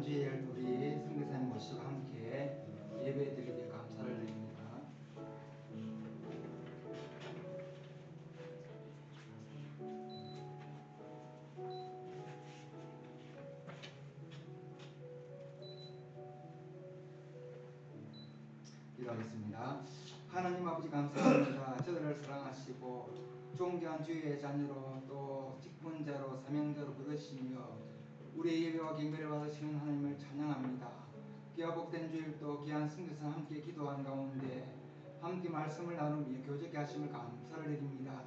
주일 우리 선교사님 모시고 함께 예배드리기에 감사를 드립니다. 기도하겠습니다. 하나님 아버지 감사합니다. 저들을 사랑하시고 존귀한 주의 자녀로 또 직분자로 사명자로 부르시며 우리의 예배와 경배를 받으시는 하나님을 찬양합니다. 귀하 복된 주일 또 귀한 선교사 함께 기도한 가운데 함께 말씀을 나누며 교제케 하심을 감사를 드립니다.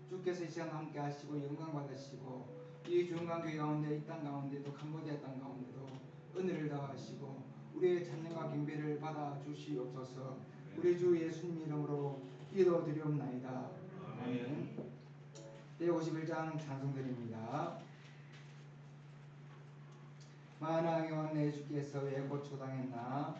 주께서 이 시간 함께 하시고 영광 받으시고 이 중간교회 가운데 이 땅 가운데도 캄보디아 땅 가운데도 은혜를 더하시고 우리의 찬양과 경배를 받아 주시옵소서. 우리 주 예수님 이름으로 기도드리옵나이다. 아멘. 제51장 찬송드립니다. 만왕의 왕 내 주께서 왜 고초당했나.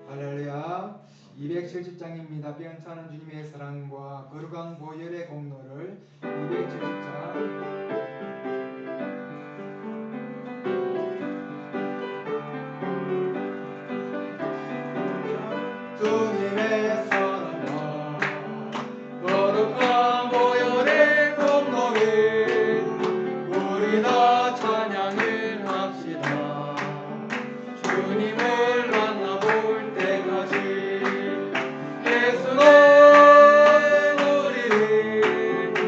할렐루야. 270장입니다. 변천한 주님의 사랑과 거룩한 보혈의 공로를 270장 주님의 사랑과 거룩한 보혈의 공로를 우리 다 찬양을 합시다. 주님을 만나볼 때까지 예수는 우리를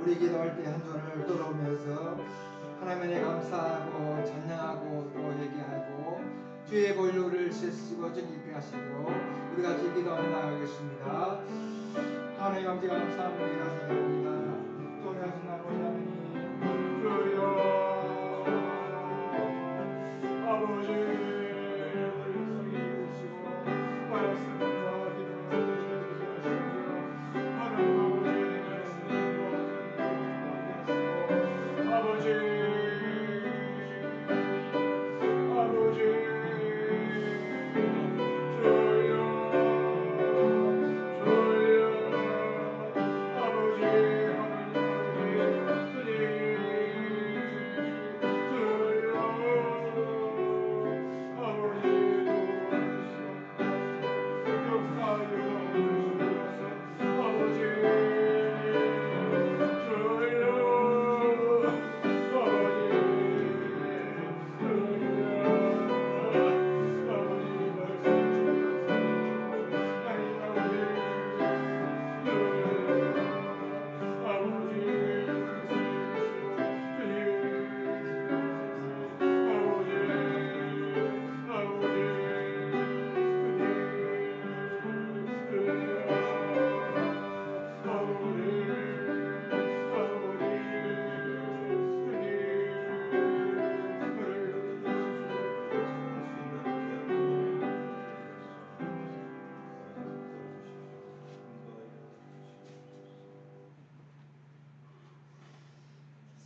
우리 기도할 때 한 손을 들어오면서 하나님의 감사하고 찬양하고 또 얘기하고 주의 권료를 세시고 정직하게 하시고 우리 같이 기도하며 나가겠습니다. 하나님 아버지 감사합니다. 사랑합니다. 통해하신 아버지 하나님 주여 아버지 우리 이끄시고 말씀과 기도를 주시옵소서. 하나님 아버지 아버지 주여 아버지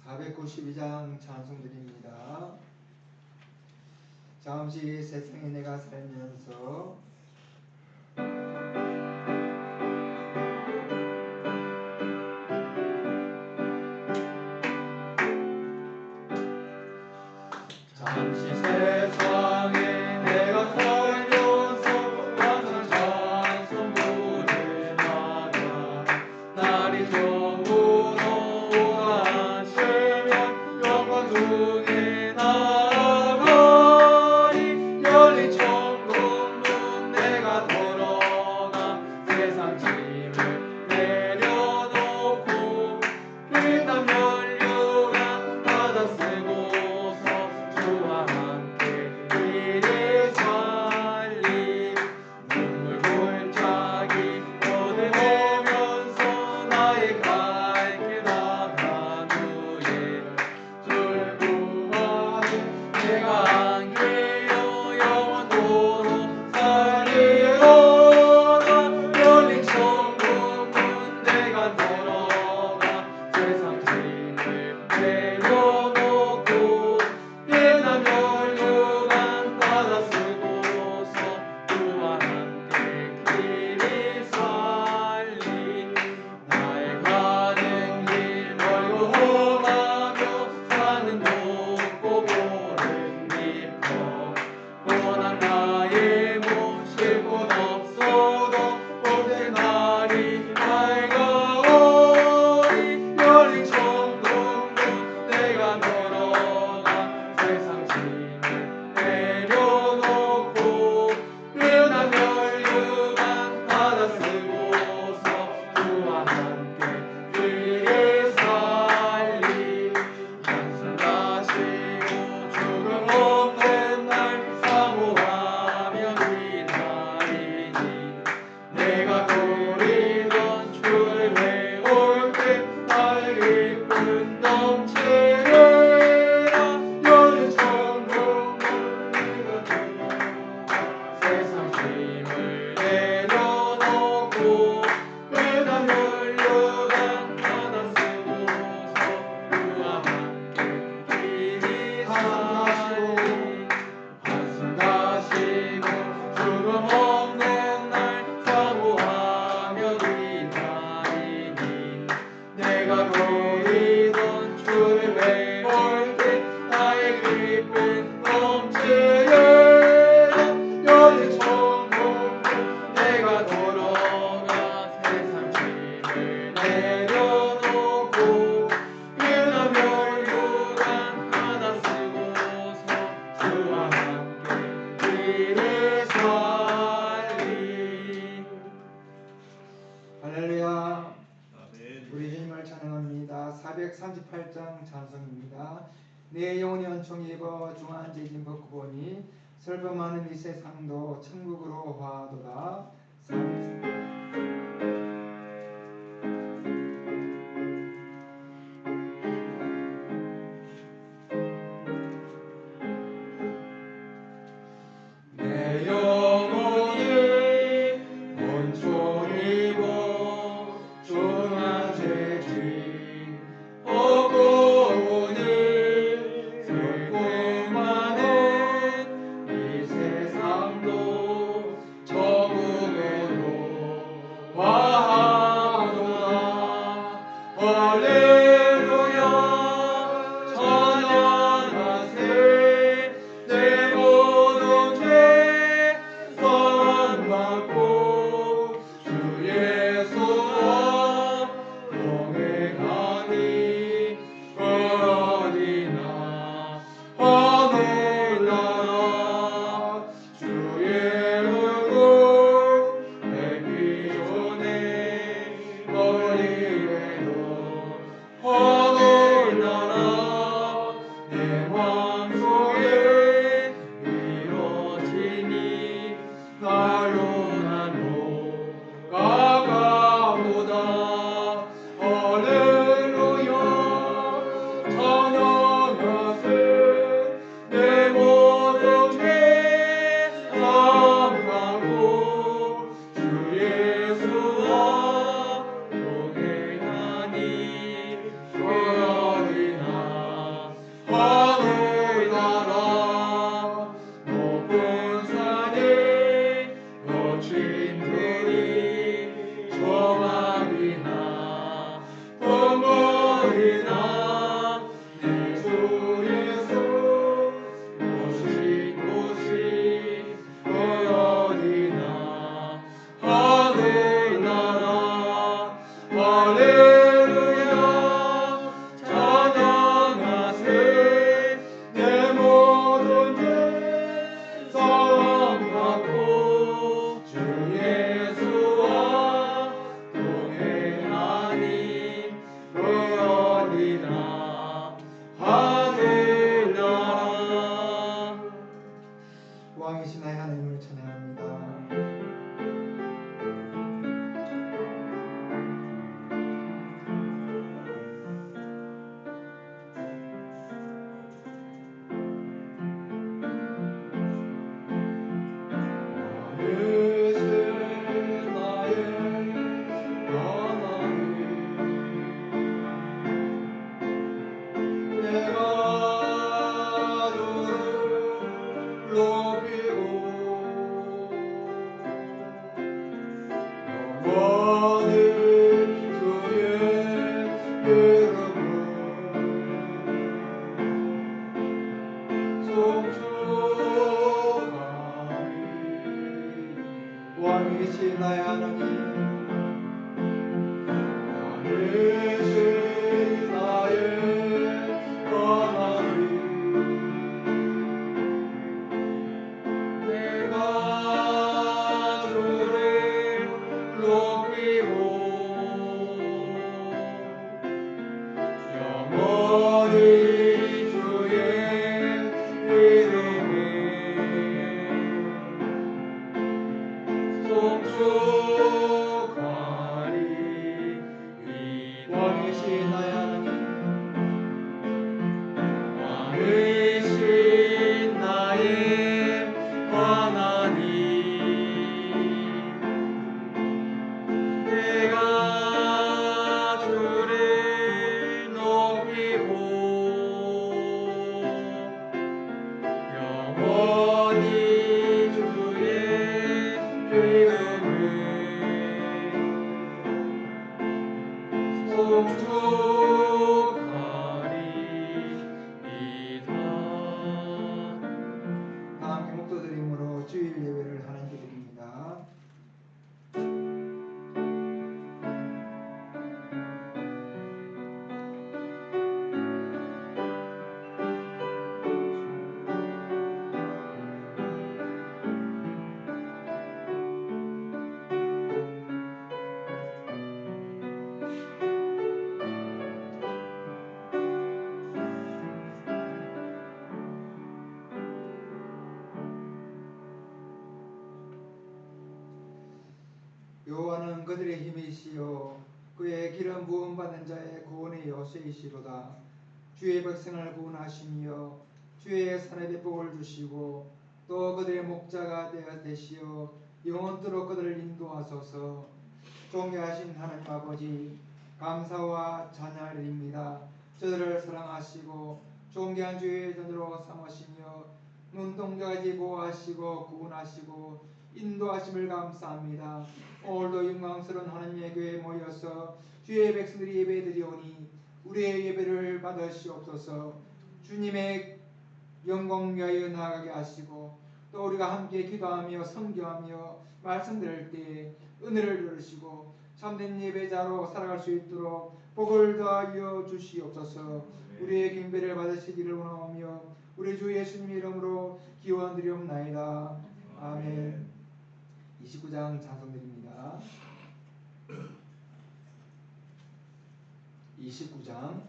(492장) 찬송드립니다. 잠시 세상에 내가 살면서 잠시 세상에 내가 살면서 항상 찬송 부르다가 날이 저물어 오가시면 영광 중에 나아가리. 열린 천국문 내가 들어가 세상 짐을 내려놓고 피땀 연료가 받아 쓰고서 주와 함께 이리 살리. 눈물 골짜기 거듭하면서 나의 갈 길 나간 후에 즐거워하는 내가 안기려 영원토록 살리로다. 열린 천국문 내가 들어가 세상 짐을 28장 찬송입니다. 내 영혼이 은총이 입어 중한 죄진 벗고 보니 슬픔 많은 이 세상도 천국으로 화도다. 내 영혼이 온종이고 중한 죄진 벗고 보니 슬픔 많은 이 세상도 천국으로 화도다. 할렐루야 찬양하세. 내 모든 죄 사함받고 주 예수와 동행하니 어디나 하늘나라. 주의 얼굴 뵙기 전에 머리에도 하늘나라. 내 마음속에 이루어지니 날로 날로 가까우다. 할렐루야 찬양하세. 내 모든 죄 사함받고 주 예수와 동행하니 어디나 하늘나라. 높은 산에 거친들이 조망이나 벙어리나 내 주 예수 오신 곳이 어디나 하늘나라. 할렐루야 찬양하세. 내 모든 죄 사함받고 주 예수와 동행하니 어디나 하늘나라. 왕이신 나의 하나님을 찬양합니다. 왕이신 나의 하나님 내가 주를 높이고 영원히 주의 이름을 송축하리. 왕이신 나의 하나님 왕이신 나의 하나님 내가 주를 높이고 영원히 주의 이름을 송축하리. 왕이신 나의 하나님 왕이신 나의 하나님 내가 주를 높이고 주는 그들의 힘이시요 그의 기름 부음 받는 자의 구원의 요새이시로다. 주의 백성을 구원하시며 주의 산업에 복을 주시고 또 그들의 목자가 되시어 영원토록 그들을 인도하소서. 존귀하신 하나님 아버지, 감사와 찬양드립니다. 저들을 사랑하시고 존귀한 주의 전으로 삼으시며 눈동자까지 보호하시고 구원하시고 인도하심을 감사합니다. 오늘도 영광스러운 하나님의 교회에 모여서 주의 백성들이 예배드리오니 우리의 예배를 받으시옵소서. 주님의 영광 위하여 나아가게 하시고 또 우리가 함께 기도하며 성교하며 말씀 들을 때 은혜를 들으시고 참된 예배자로 살아갈 수 있도록 복을 더하여 주시옵소서. 우리의 경배를 받으시기를 원하오며 우리 주 예수님의 이름으로 기원드리옵나이다. 아멘. 29장 찬송드립니다. 29장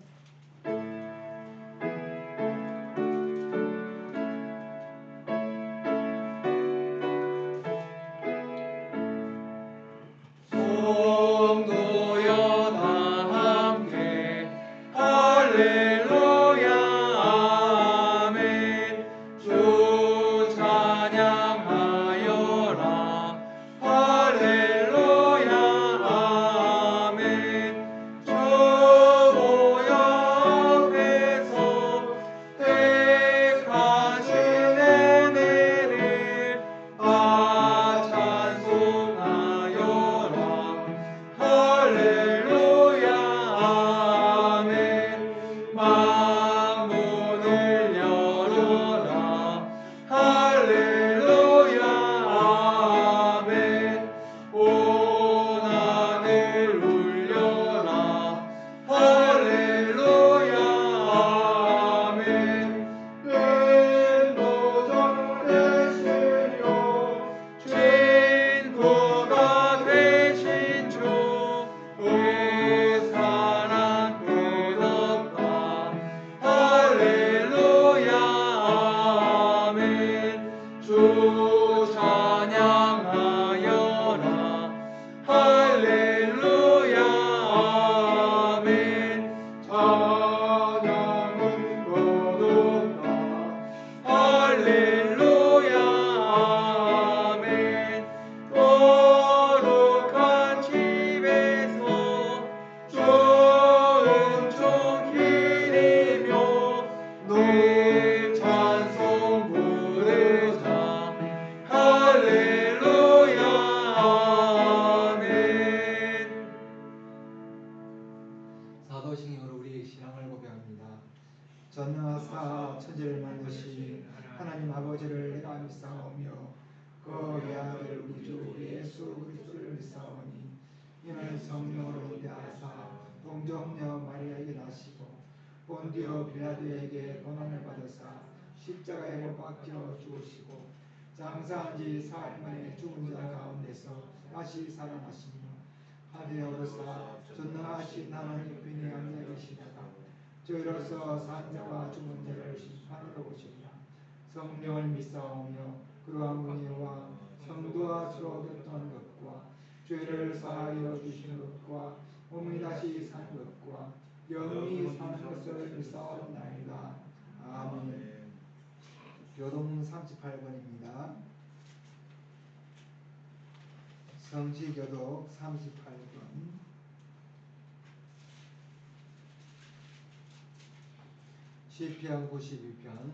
성도여 다 함께 할렐루야 아멘. 주 찬양하여라 할렐루야 아멘. 주 모여 앞에서 택하신 은혜를 다 찬송하여라 할렐루야 아멘. 만문을 열어라 할렐루야 아멘. 온 하늘 울려라 할렐루야 아멘. 인도자 되시며 친구가 되신 주 그 사랑 끝없다 할렐루야 아멘. 주 찬양하여라 할렐루야 아멘. 찬양은 거듭나 할렐루야 아멘. 거룩한 집에서 은총 기리며 늘 찬송 부르자 할렐루야 아멘. 사도신경으로 우리의 신앙을 고백합니다. 전능하사 천지를 만드신 하나님 아버지를 내가 믿사오며 그 외아들 우리 주 예수 그리스도를 믿사오니 이는 성령으로 인도하사 동정녀 마리아에게 나시고 본디오 빌라도에게 고난을 받으사 십자가에 못 박혀 죽으시고 장사한 지 사흘 만에 죽은 자 가운데서 다시 살아나시며 하늘에 오르사 전능하신 하나님 편에 앉아 계시다가 저희로서 산자와 죽은 자를 심판하러 오시리라. 성령을 믿사오며 그러한 은혜와 성도와 서로 교통하는 것과 죄를 사하여 주시는 것과 몸이 다시 사는 것과 영원히 사는 것을 믿사옵나이다. 아멘. 교동 38번입니다. 성지교독 38번. 시편 92편.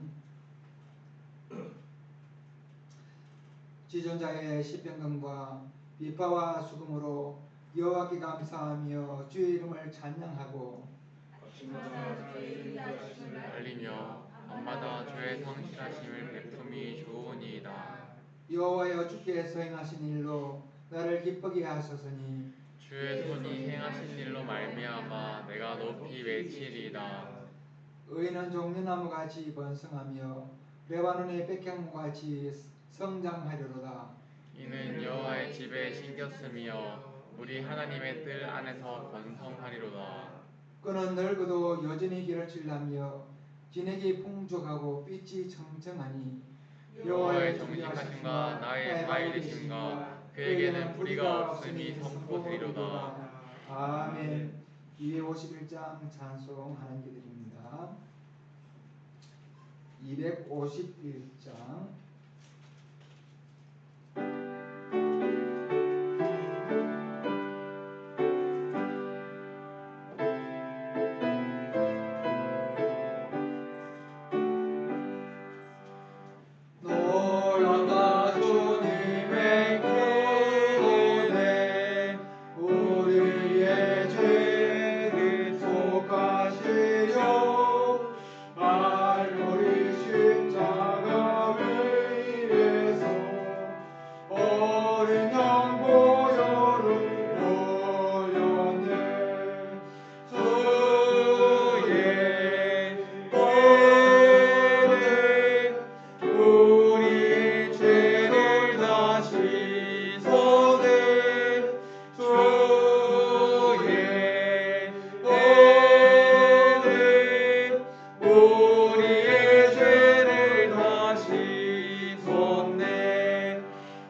지존자의 시편금과 비파와 수금으로 여호와께 감사하며 주의 이름을 찬양하고 아침마다 주의 인자하심을 알리며 밤마다 주의 성실하심을 베품이 좋으니이다. 여호와여 주께서 행하신 일로 나를 기쁘게 하소서니 주의 손이 행하신 일로 말미암아 내가 높이 외치리이다. 의인은 종려나무같이 번성하며 레바논의 백향목같이 성장하리로다. 이는 여호와의 집에 심겼으며 우리 하나님의 뜰 안에서 번성하리로다. 그는 늙어도 여전히 길을 칠라며 진액이 풍족하고 빛이 청청하니 여호와의 정직하심과 나의 사이 되심과 그에게는 불의가 없음이 선포되리로다. 아멘. 251장 찬송 하나님께 드립니다. 251장 놀라다 주님의 구원에 우리의 죄를 속하시려 말머리 십자가 위에서 어린 양 보혈을 흘렸네. 주의 은혜 우리의 죄를 다 씻어내. 주의 은혜 우리의 죄를 다 씻었네.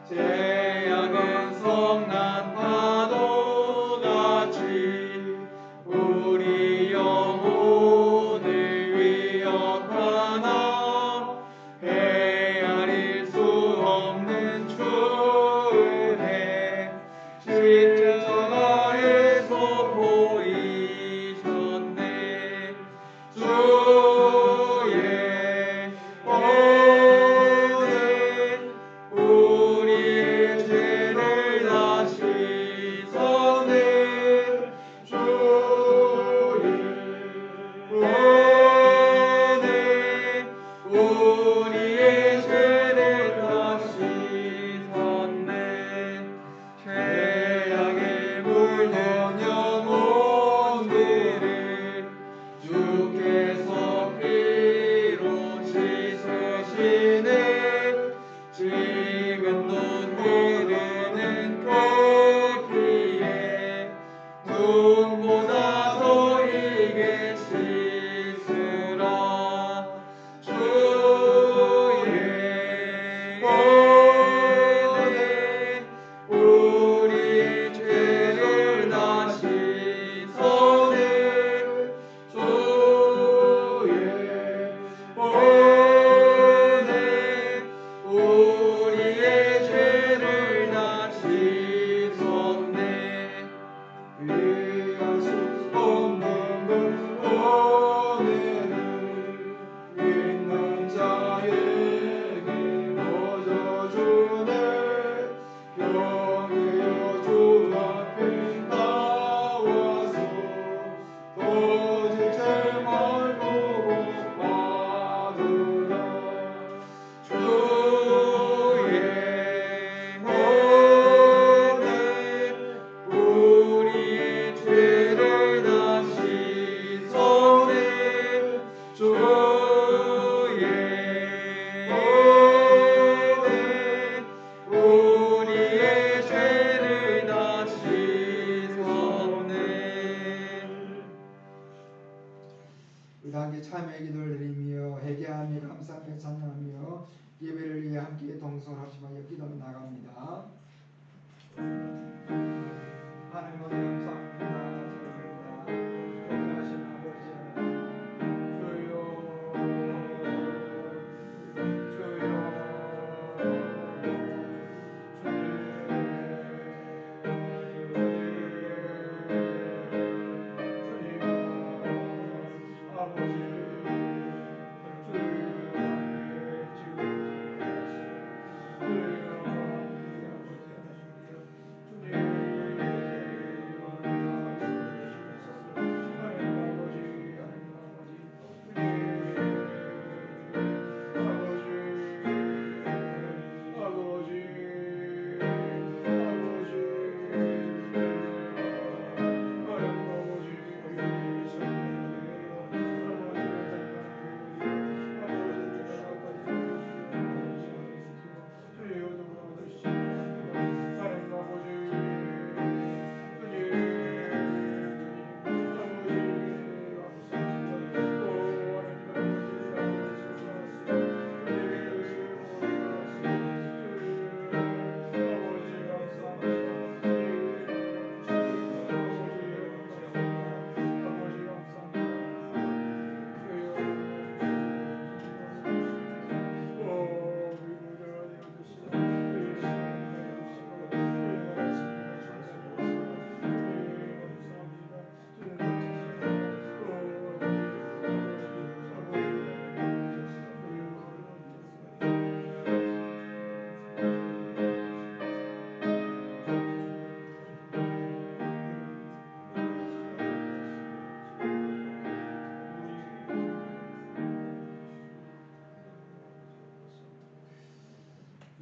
죄악은 성난 파도같이 우리 영혼을 위협하나 헤아릴 수 없는 주의 십자가에서 보이셨네. 주의 은혜 우리의 죄를 다 씻어내. 주의 은혜 우리의 죄를 다 씻었네. 죄악에 물든 영혼들을 주께서 피로 씻으시네. 지금도 흐르는 그 피에 눈보다 더 이게 씻으라. 주의 은혜 우리의 죄를 다 씻어내. 주의 은혜 우리의 죄를 다 씻었네. 이해할 수 없는 그 은혜를 믿는 자에게 보여주네. 영예여 주 앞에 나와서 거짓 제발 보고 받으라. 주의 은혜 우리의 죄를 다 씻어내. 주의 은혜 우리의 죄를 다 씻었네. 우리 함께 참여의 기도를 드리며 회개하며 감사하며 찬양하며 예배를 위해 함께 동성합심하여 기도로 나갑니다. 하나님 아버지 감사합니다. 찬양합니다. 존귀하신 아버지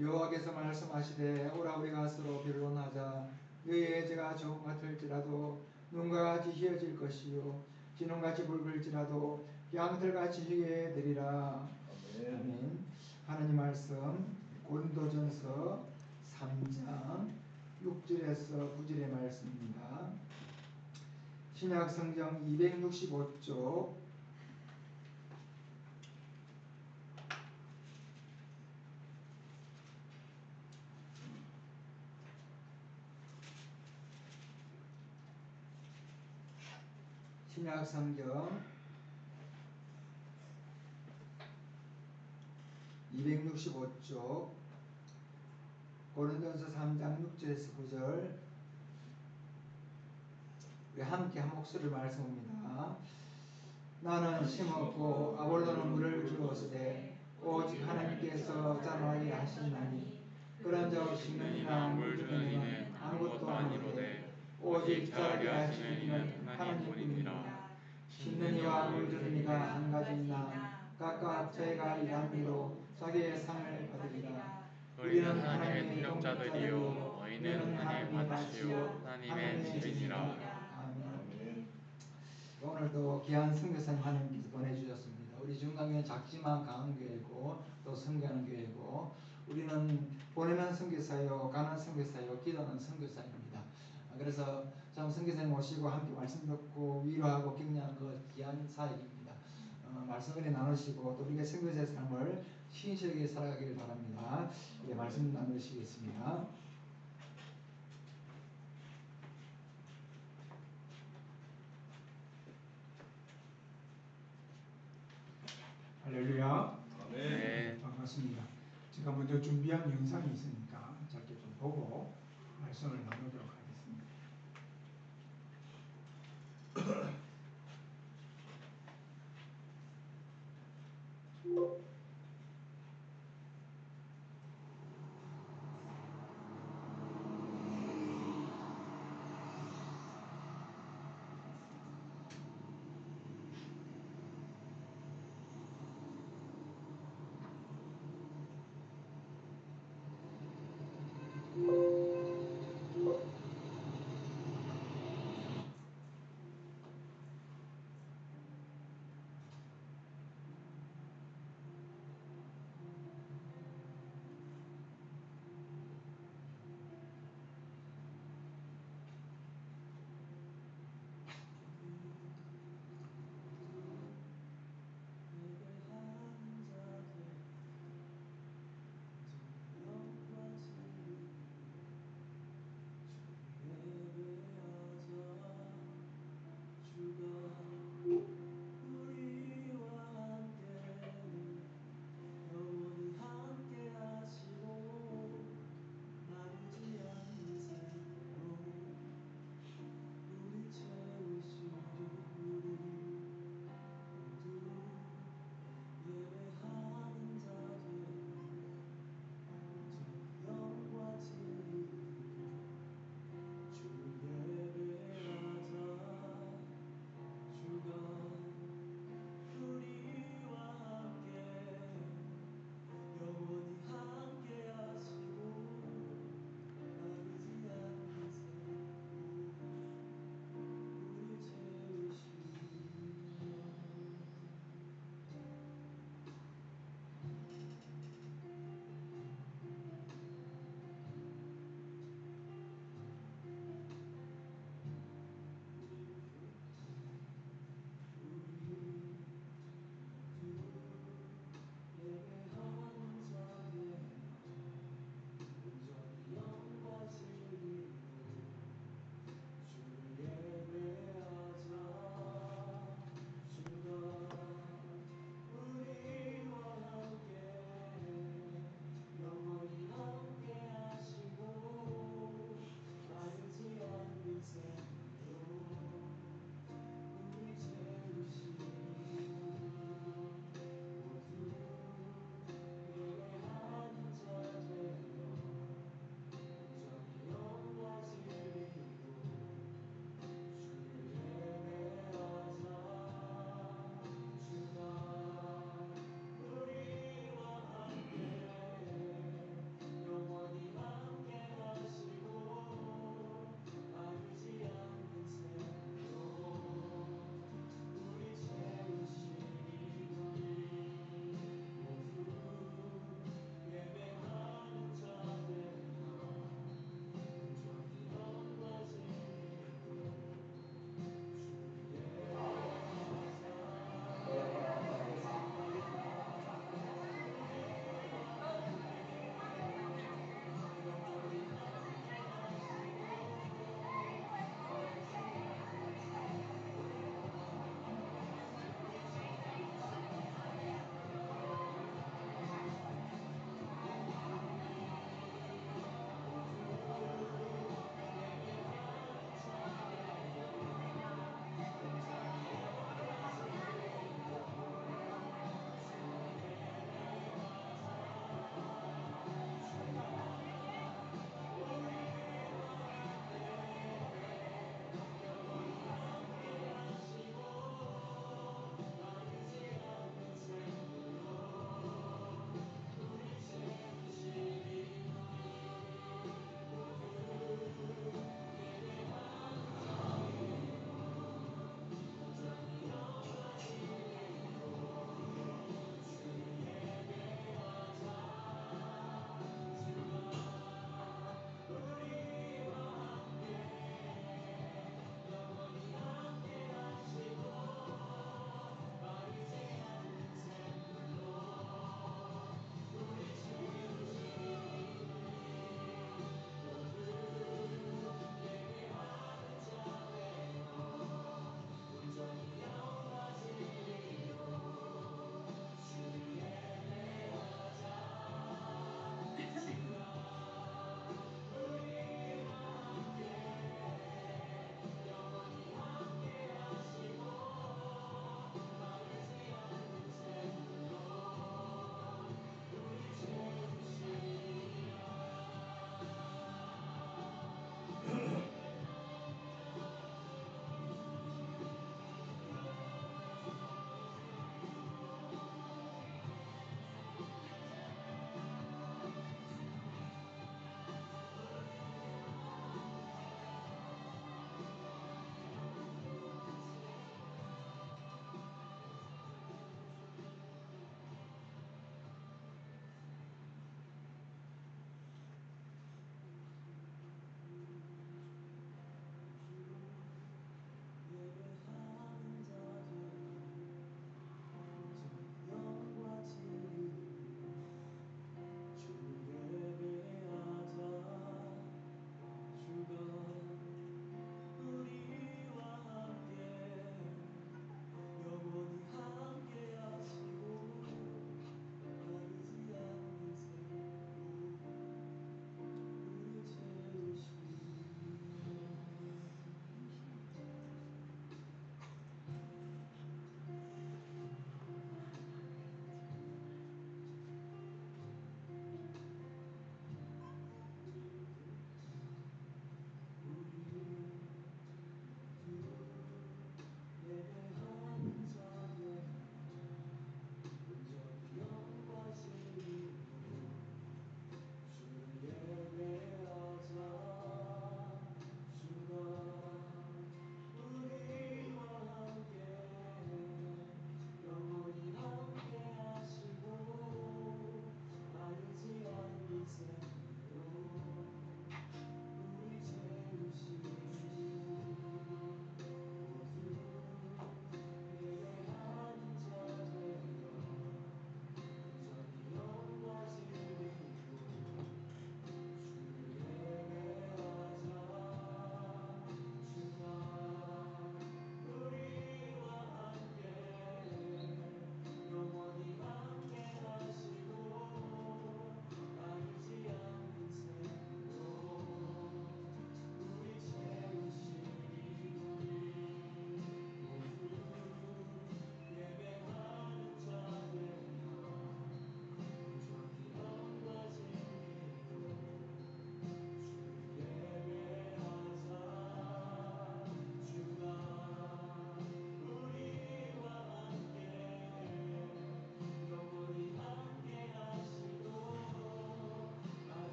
여호와께서 말씀하시되 오라 우리가 서로 변론하자. 너희의 죄가 종 같을지라도 눈과 같이 희어질 것이요 진홍같이 붉을지라도 양털같이 희게 되리라. 아멘. 하나님 말씀 고린도전서 3장 6절에서 9절의 말씀입니다. 신약 성경 265쪽 신약 성경 265쪽 고린도전서 3장 6절에서 9절 우리 함께 한 목소리를 말씀합니다. 나는 심었고 아볼로는 물을 주었으되 오직 하나님께서 자라나게 하시나니 그런 자 심는이나 물 주는 이는 아무것도 아니로되 오직 자라게 하시는 이는 하나님뿐이니라. 심는 이와 물 주는 이가 한 가지이나 각각 저희가 일한 일로 자기의 상을 받으리라. 우리는 하나님의 능력자들이요 너희는 하나님의 밭이요 하나님의 집이니라. 아멘. 오늘도 귀한 선교사님 하나님께서 보내주셨습니다. 우리 중강교회는 작지만 강한 교회고 또 선교하는 교회고 우리는 보내는 선교사요 가는 선교사요 기도하는 선교사입니다. 그래서 참 선교사님 모시고 함께 말씀 듣고 위로하고 격려하는 그 귀한 사역입니다. 말씀 은혜 나누시고 또 우리가 선교사의 삶을 신실하게 살아가기를 바랍니다. 예, 말씀 나누시겠습니다. 할렐루야. 네. 반갑습니다. 제가 먼저 준비한 영상이 있으니까 짧게 좀 보고 말씀을 나누도록 하겠습니다.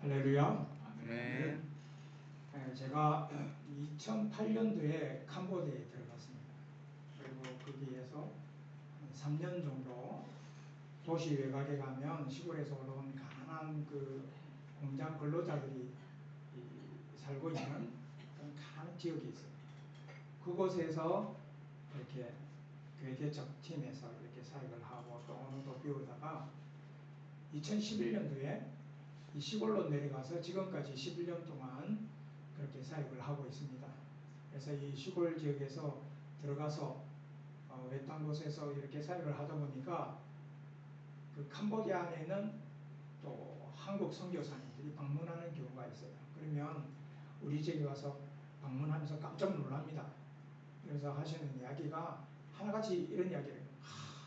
할렐루야. 네. 제가 2008년도에 캄보디아에 들어갔습니다. 그리고 거기에서 3년 정도 도시 외곽에 가면 시골에서 올라온 가난한 그 공장 근로자들이 살고 있는 그런 가난한 지역이 있어요. 그곳에서 이렇게 교회 개척팀에서 이렇게 사역을 하고 또 언어도 배우다가 2011년도에 이 시골로 내려가서 지금까지 11년 동안 그렇게 사역을 하고 있습니다. 그래서 이 시골 지역에서 들어가서 외딴 곳에서 이렇게 사역을 하다 보니까 그 캄보디아 안에는 또 한국 선교사님들이 방문하는 경우가 있어요. 그러면 우리 집에 와서 방문하면서 깜짝 놀랍니다. 그래서 하시는 이야기가 하나같이 이런 이야기를 해요.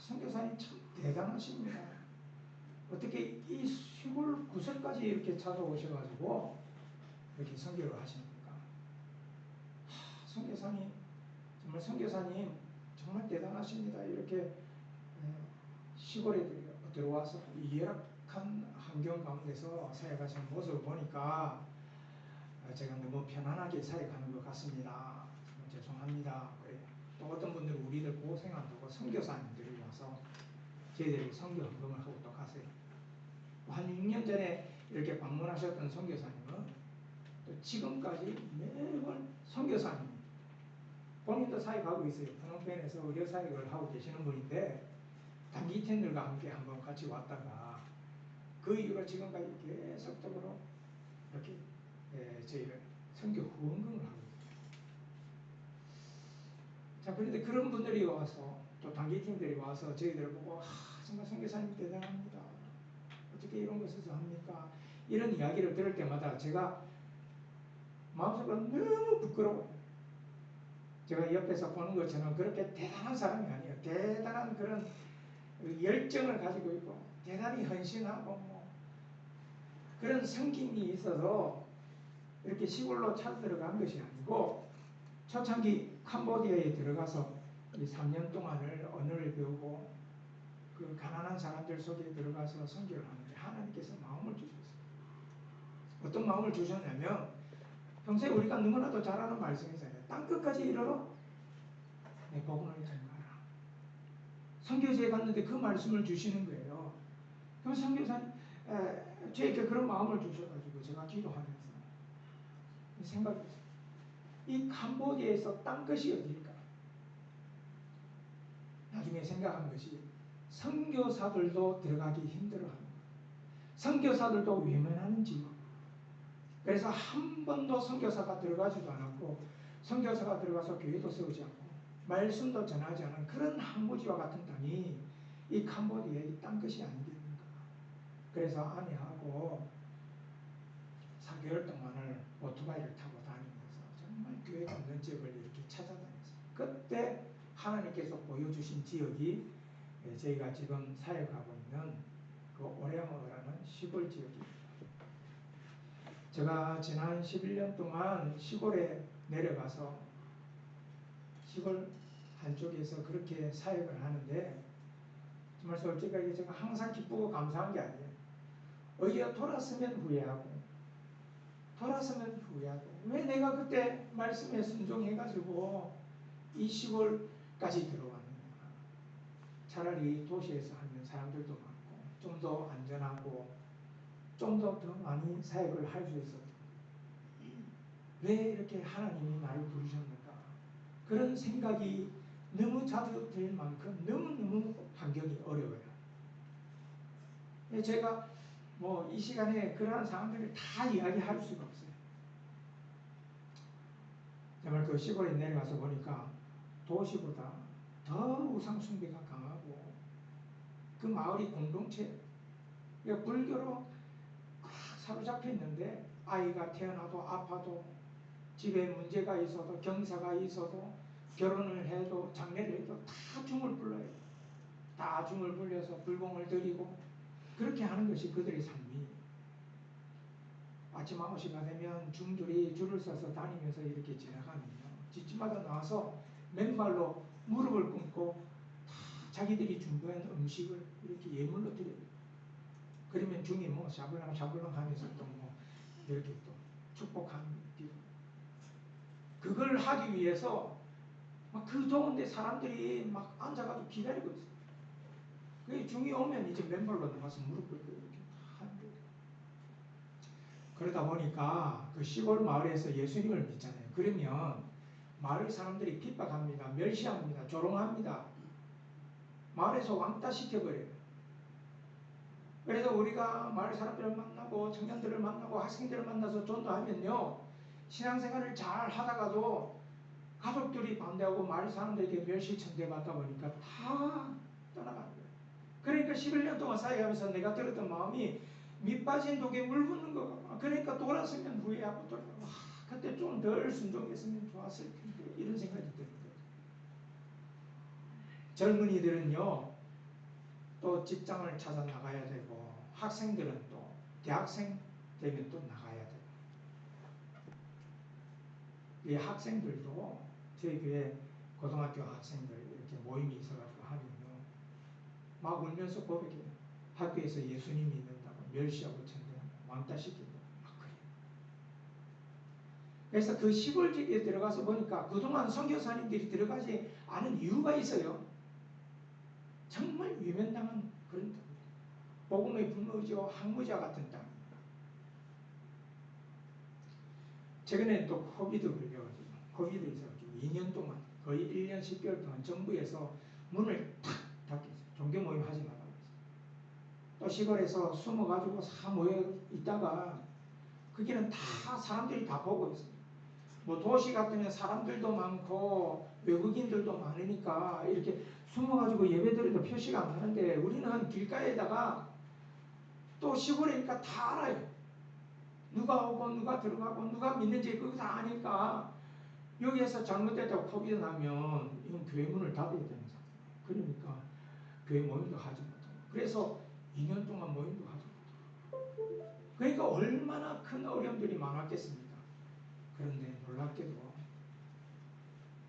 선교사님 참 대단하십니다. 어떻게 이 시골 구석까지 이렇게 찾아오셔가지고 이렇게 선교를 하십니까? 선교사님 정말 선교사님 정말 대단하십니다. 이렇게 시골에 들어와서 이 열악한 환경 가운데서 사역하시는 모습을 보니까 제가 너무 편안하게 사역하는 것 같습니다. 죄송합니다. 그래. 또 어떤 분들은 우리들 고생한다고 선교사님들이 와서 저희들이 선교 헌금을 하고 또 가세요. 한 6년 전에 이렇게 방문하셨던 선교사님은 또 지금까지 매번 선교사님 본인도 사역하고 있어요. 프놈펜에서 의료 사역을 하고 계시는 분인데 단기팀들과 함께 한번 같이 왔다가 그 이후로 지금까지 계속적으로 이렇게 저희를 선교 후원금을 하고 있어요. 자, 그런데 그런 분들이 와서 또 단기팀들이 와서 저희들을 보고 정말 선교사님 대단합니다. 어떻게 이런 것을 합니까? 이런 이야기를 들을 때마다 제가 마음속으로 너무 부끄러워요. 제가 옆에서 보는 것처럼 그렇게 대단한 사람이 아니에요. 대단한 그런 열정을 가지고 있고 대단히 헌신하고 뭐 그런 성김이 있어서 이렇게 시골로 찾아 들어간 것이 아니고 초창기 캄보디아에 들어가서 이 3년 동안을 언어를 배우고 그 가난한 사람들 속에 들어가서 선교를 하는데 하나님께서 마음을 주셨어요. 어떤 마음을 주셨냐면 평소에 우리가 너무나도 잘 아는 말씀이잖아요. 땅끝까지 이르러 내 복음을 전가하라. 선교지에 갔는데 그 말씀을 주시는 거예요. 그럼 선교사님 저에게 그런 마음을 주셔가지고 제가 기도하면서 생각했어요. 이 캄보디아에서 땅끝이 어디일까? 나중에 생각한 것이 선교사들도 들어가기 힘들어하는 거예요. 선교사들도 외면하는 지역. 그래서 한 번도 선교사가 들어가지도 않았고 선교사가 들어가서 교회도 세우지 않고 말씀도 전하지 않은 그런 항구지와 같은 땅이 이 캄보디아의 땅끝이 아니겠는가. 그래서 아내하고 4개월 동안을 오토바이를 타고 다니면서 정말 교회가 없는 지역을 이렇게 찾아다녔어요. 그때 하나님께서 보여주신 지역이 저희가 지금 사역하고 있는 그 오레아모라는 시골 지역입니다. 제가 지난 11년 동안 시골에 내려가서 시골 한쪽에서 그렇게 사역을 하는데 정말 솔직하게 제가 항상 기쁘고 감사한 게 아니에요. 오히려 돌았으면 후회하고 왜 내가 그때 말씀에 순종해가지고 이 시골까지 들어왔느냐. 차라리 도시에서 하면 사람들도 많고 좀 더 안전하고 좀 더 많이 사역을 할 수 있었던 왜 이렇게 하나님이 나를 부르셨는가. 그런 생각이 너무 자주 들 만큼 너무너무 환경이 어려워요. 제가 뭐 이 시간에 그러한 상황들을 다 이야기할 수가 없어요. 정말 그 시골에 내려가서 보니까 도시보다 더 우상숭배가 강하고 그 마을이 공동체 불교로 꽉 사로잡혀 있는데 아이가 태어나도 아파도 집에 문제가 있어도 경사가 있어도 결혼을 해도 장례를 해도 다 중을 불러요. 다 중을 불려서 불공을 드리고 그렇게 하는 것이 그들의 삶이. 아침 9시가 되면 중들이 줄을 서서 다니면서 이렇게 지나가면요. 집집마다 나와서 맨발로 무릎을 꿇고 다 자기들이 준비한 음식을 이렇게 예물로 드려요. 그러면 중이 뭐 샤블랑 하면서 또 뭐 이렇게 또 축복하는 길. 그걸 하기 위해서 막 그 더운데 사람들이 막 앉아가지고 기다리고 있어요. 그 중이 오면 이제 맨발로 나가서 무릎 꿇고 이렇게 하는 거예요. 그러다 보니까 그 시골 마을에서 예수님을 믿잖아요. 그러면 마을 사람들이 핍박합니다. 멸시합니다. 조롱합니다. 마을에서 왕따 시켜버려요. 그래서 우리가 마을 사람들을 만나고 청년들을 만나고 학생들을 만나서 전도하면요, 신앙생활을 잘 하다가도 가족들이 반대하고 마을 사람들에게 멸시천대받다 보니까 다 떠나가는 거예요. 그러니까 11년 동안 사역하면서 내가 들었던 마음이 밑빠진 독에 물 붓는 거 같아. 그러니까 돌아서면 후회하고 돌아가고, 그때 좀 덜 순종했으면 좋았을 텐데, 이런 생각이 드는 거예요. 젊은이들은요, 또 직장을 찾아 나가야 되고, 학생들은 또 대학생 되면 또 나가야 되고. 이 학생들도 저희 교회 고등학교 학생들 이렇게 모임이 있어가지고 하면요, 막 울면서 고백해요. 학교에서 예수님 믿는다고 멸시하고 천대하고 왕따시키고 막 그래요. 그래서 그 시골지기에 들어가서 보니까 그동안 선교사님들이 들어가지 않은 이유가 있어요. 정말 외면당한 그런 땅, 복음의 분노지요 항무자 같은 땅. 최근에 또 코비드 걸려가지고, 코비드 있어가지고 2년 동안 거의 1년 10개월 동안 정부에서 문을 탁 닫겠어요. 종교 모임 하지 말라고 했어요. 또 시골에서 숨어가지고 사 모여 있다가 거기는 다 사람들이 다 보고 있어요. 뭐 도시 같으면 사람들도 많고 외국인들도 많으니까 이렇게 숨어가지고 예배드려도 표시가 안 나는데, 우리는 길가에다가 또 시골이니까 다 알아요. 누가 오고 누가 들어가고 누가 믿는지 그거 다 아니까, 여기에서 잘못됐다고 코비드 나면 이건 교회 문을 닫아야 되는 상황이에요. 그러니까 교회 모임도 하지 못하고, 그래서 2년 동안 모임도 하지 못하고, 그러니까 얼마나 큰 어려움들이 많았겠습니까? 그런데 놀랍게도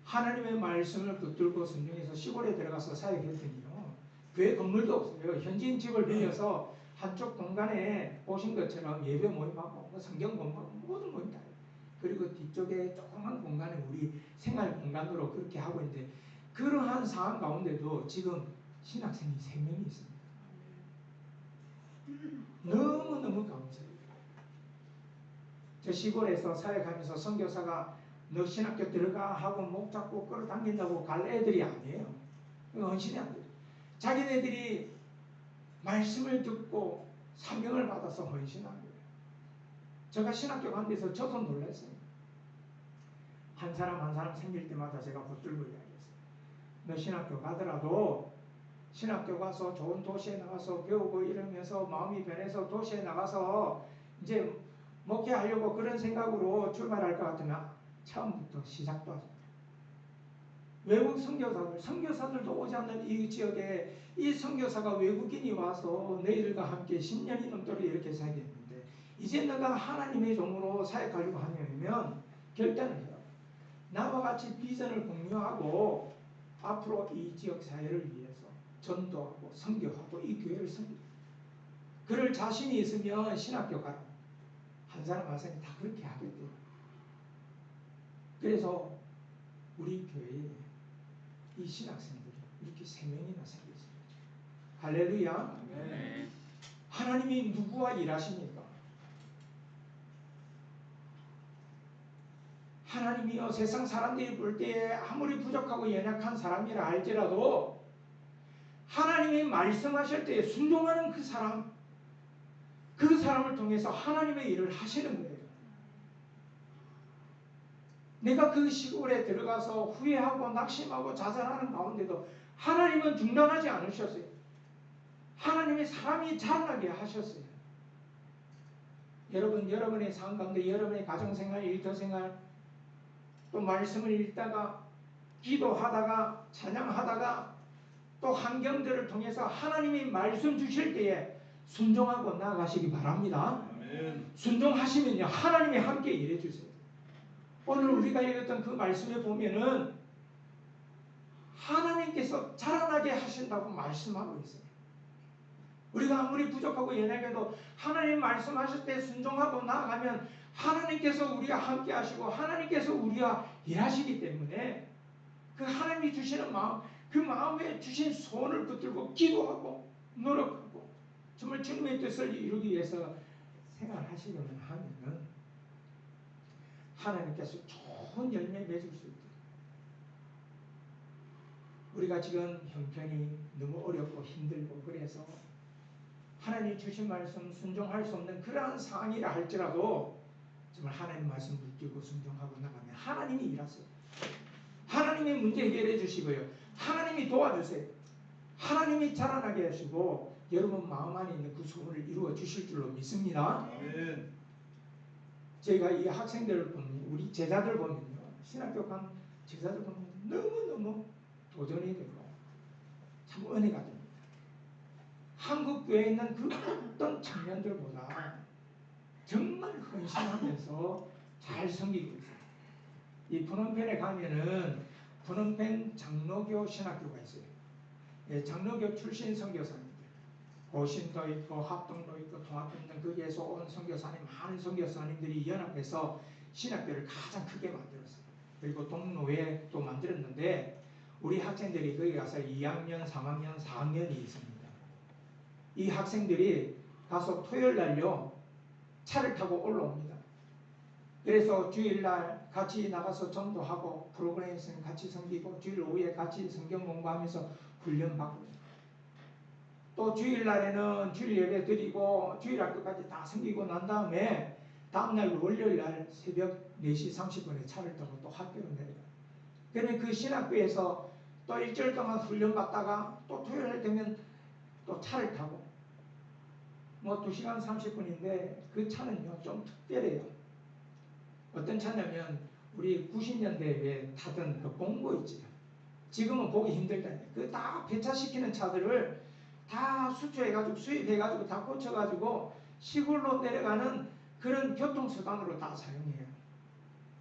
하나님의 말씀을 붙들고 순종해서 시골에 들어가서 사역했더니요, 교회 건물도 없어요. 현지인 집을 빌려서 한쪽 공간에 보신 것처럼 예배 모임하고 성경 공부하고 모든 모임 다 해요. 그리고 뒤쪽에 조그만 공간에 우리 생활 공간으로 그렇게 하고 있는데, 그러한 상황 가운데도 지금 신학생이 3명이 있습니다. 너무너무 감사해요. 저 시골에서 사역하면서 선교사가 너 신학교 들어가 하고 목 잡고 끌어당긴다고 갈 애들이 아니에요. 헌신이 안 돼요. 자기네들이 말씀을 듣고 사명을 받아서 헌신한 거예요. 제가 신학교 간 데서 저도 놀랐어요. 한 사람 한 사람 생길 때마다 제가 붙들고 이야기했어요. 너 신학교 가더라도 신학교 가서 좋은 도시에 나가서 배우고 이러면서 마음이 변해서 도시에 나가서 이제 목회하려고 그런 생각으로 출발할 것 같으면 처음부터 시작도 하지 마. 외국 선교사들도 오지 않는 이 지역에 이 선교사가 외국인이 와서 너희들과 함께 10년이 넘도록 이렇게 사역했는데, 이제 너가 하나님의 종으로 사역하려고 하면 결단을 해요. 나와 같이 비전을 공유하고 앞으로 이 지역 사회를 위해서 전도하고 선교하고 이 교회를 섬기고, 그럴 자신이 있으면 신학교 가라. 한 사람 한 사람이 다 그렇게 하겠대요. 그래서 우리 교회에 이 신학생들이 이렇게 3명이나 생겼습니다. 할렐루야. 네. 하나님이 누구와 일하십니까? 하나님이요, 세상 사람들이 볼 때에 아무리 부족하고 연약한 사람이라 할지라도 하나님이 말씀하실 때에 순종하는 그 사람을 통해서 하나님의 일을 하시는 거예요. 내가 그 시골에 들어가서 후회하고 낙심하고 자살하는 가운데도 하나님은 중단하지 않으셨어요. 하나님의 사람이 자라나게 하셨어요. 여러분의 삶 가운데 여러분의 가정생활, 일터생활, 또 말씀을 읽다가 기도하다가 찬양하다가 또 환경들을 통해서 하나님이 말씀 주실 때에 순종하고 나아가시기 바랍니다. 아멘. 순종하시면요, 하나님이 함께 일해 주세요. 오늘 우리가 읽었던 그 말씀에 보면은 하나님께서 자라나게 하신다고 말씀하고 있어요. 우리가 아무리 부족하고 연약해도 하나님 말씀하실 때 순종하고 나아가면 하나님께서 우리와 함께 하시고 하나님께서 우리와 일하시기 때문에 그 하나님이 주시는 마음, 그 마음에 주신 소원을 붙들고 기도하고 노력하고 정말 주님의 뜻을 이루기 위해서 생활하시려면 하면은 하나님께서 좋은 열매 맺을 수 있다. 우리가 지금 형편이 너무 어렵고 힘들고 그래서 하나님 주신 말씀 순종할 수 없는 그러한 상황이라 할지라도 정말 하나님 말씀 붙들고 순종하고 나가면 하나님이 일하세요. 하나님이 문제 해결해 주시고요. 하나님이 도와주세요. 하나님이 자라나게 하시고 여러분 마음 안에 있는 그 소원을 이루어 주실 줄로 믿습니다. 아멘. 저희가 이 학생들을 보면 우리 제자들 보면요. 신학교 간 제자들 보면 너무너무 도전이 되고 참 은혜가 됩니다. 한국 교회에 있는 그 어떤 청년들보다 정말 헌신하면서 잘 섬기고 있어요. 이 푸놈펜에 가면은 푸놈펜 장로교 신학교가 있어요. 예, 장로교 출신 선교사님들, 고신도 있고 합동도 있고 통합도 있는 거기에서 온 선교사님, 많은 선교사님들이 연합해서 신학교를 가장 크게 만들었어요. 그리고 동로에 또 만들었는데 우리 학생들이 거기 가서 2학년, 3학년, 4학년이 있습니다. 이 학생들이 가서 토요일 날요 차를 타고 올라옵니다. 그래서 주일날 같이 나가서 전도하고 프로그램 있으면 같이 섬기고 주일 오후에 같이 성경 공부하면서 훈련받고 또 주일날에는 주일 예배 드리고 주일 학교까지 다 섬기고 난 다음에 다음날 월요일날 새벽 4시 30분에 차를 타고 또 학교로 내려가요. 그러면 그 신학교에서 또 일주일 동안 훈련받다가 또 토요일 되면 또 차를 타고 뭐 2시간 30분인데 그 차는요 좀 특별해요. 어떤 차냐면 우리 90년대에 타던 그 봉고 있지요. 지금은 보기 힘들다니까. 그 다 배차시키는 차들을 다 수출해가지고 수입해가지고 다 고쳐가지고 시골로 내려가는 그런 교통수단으로 다 사용해요.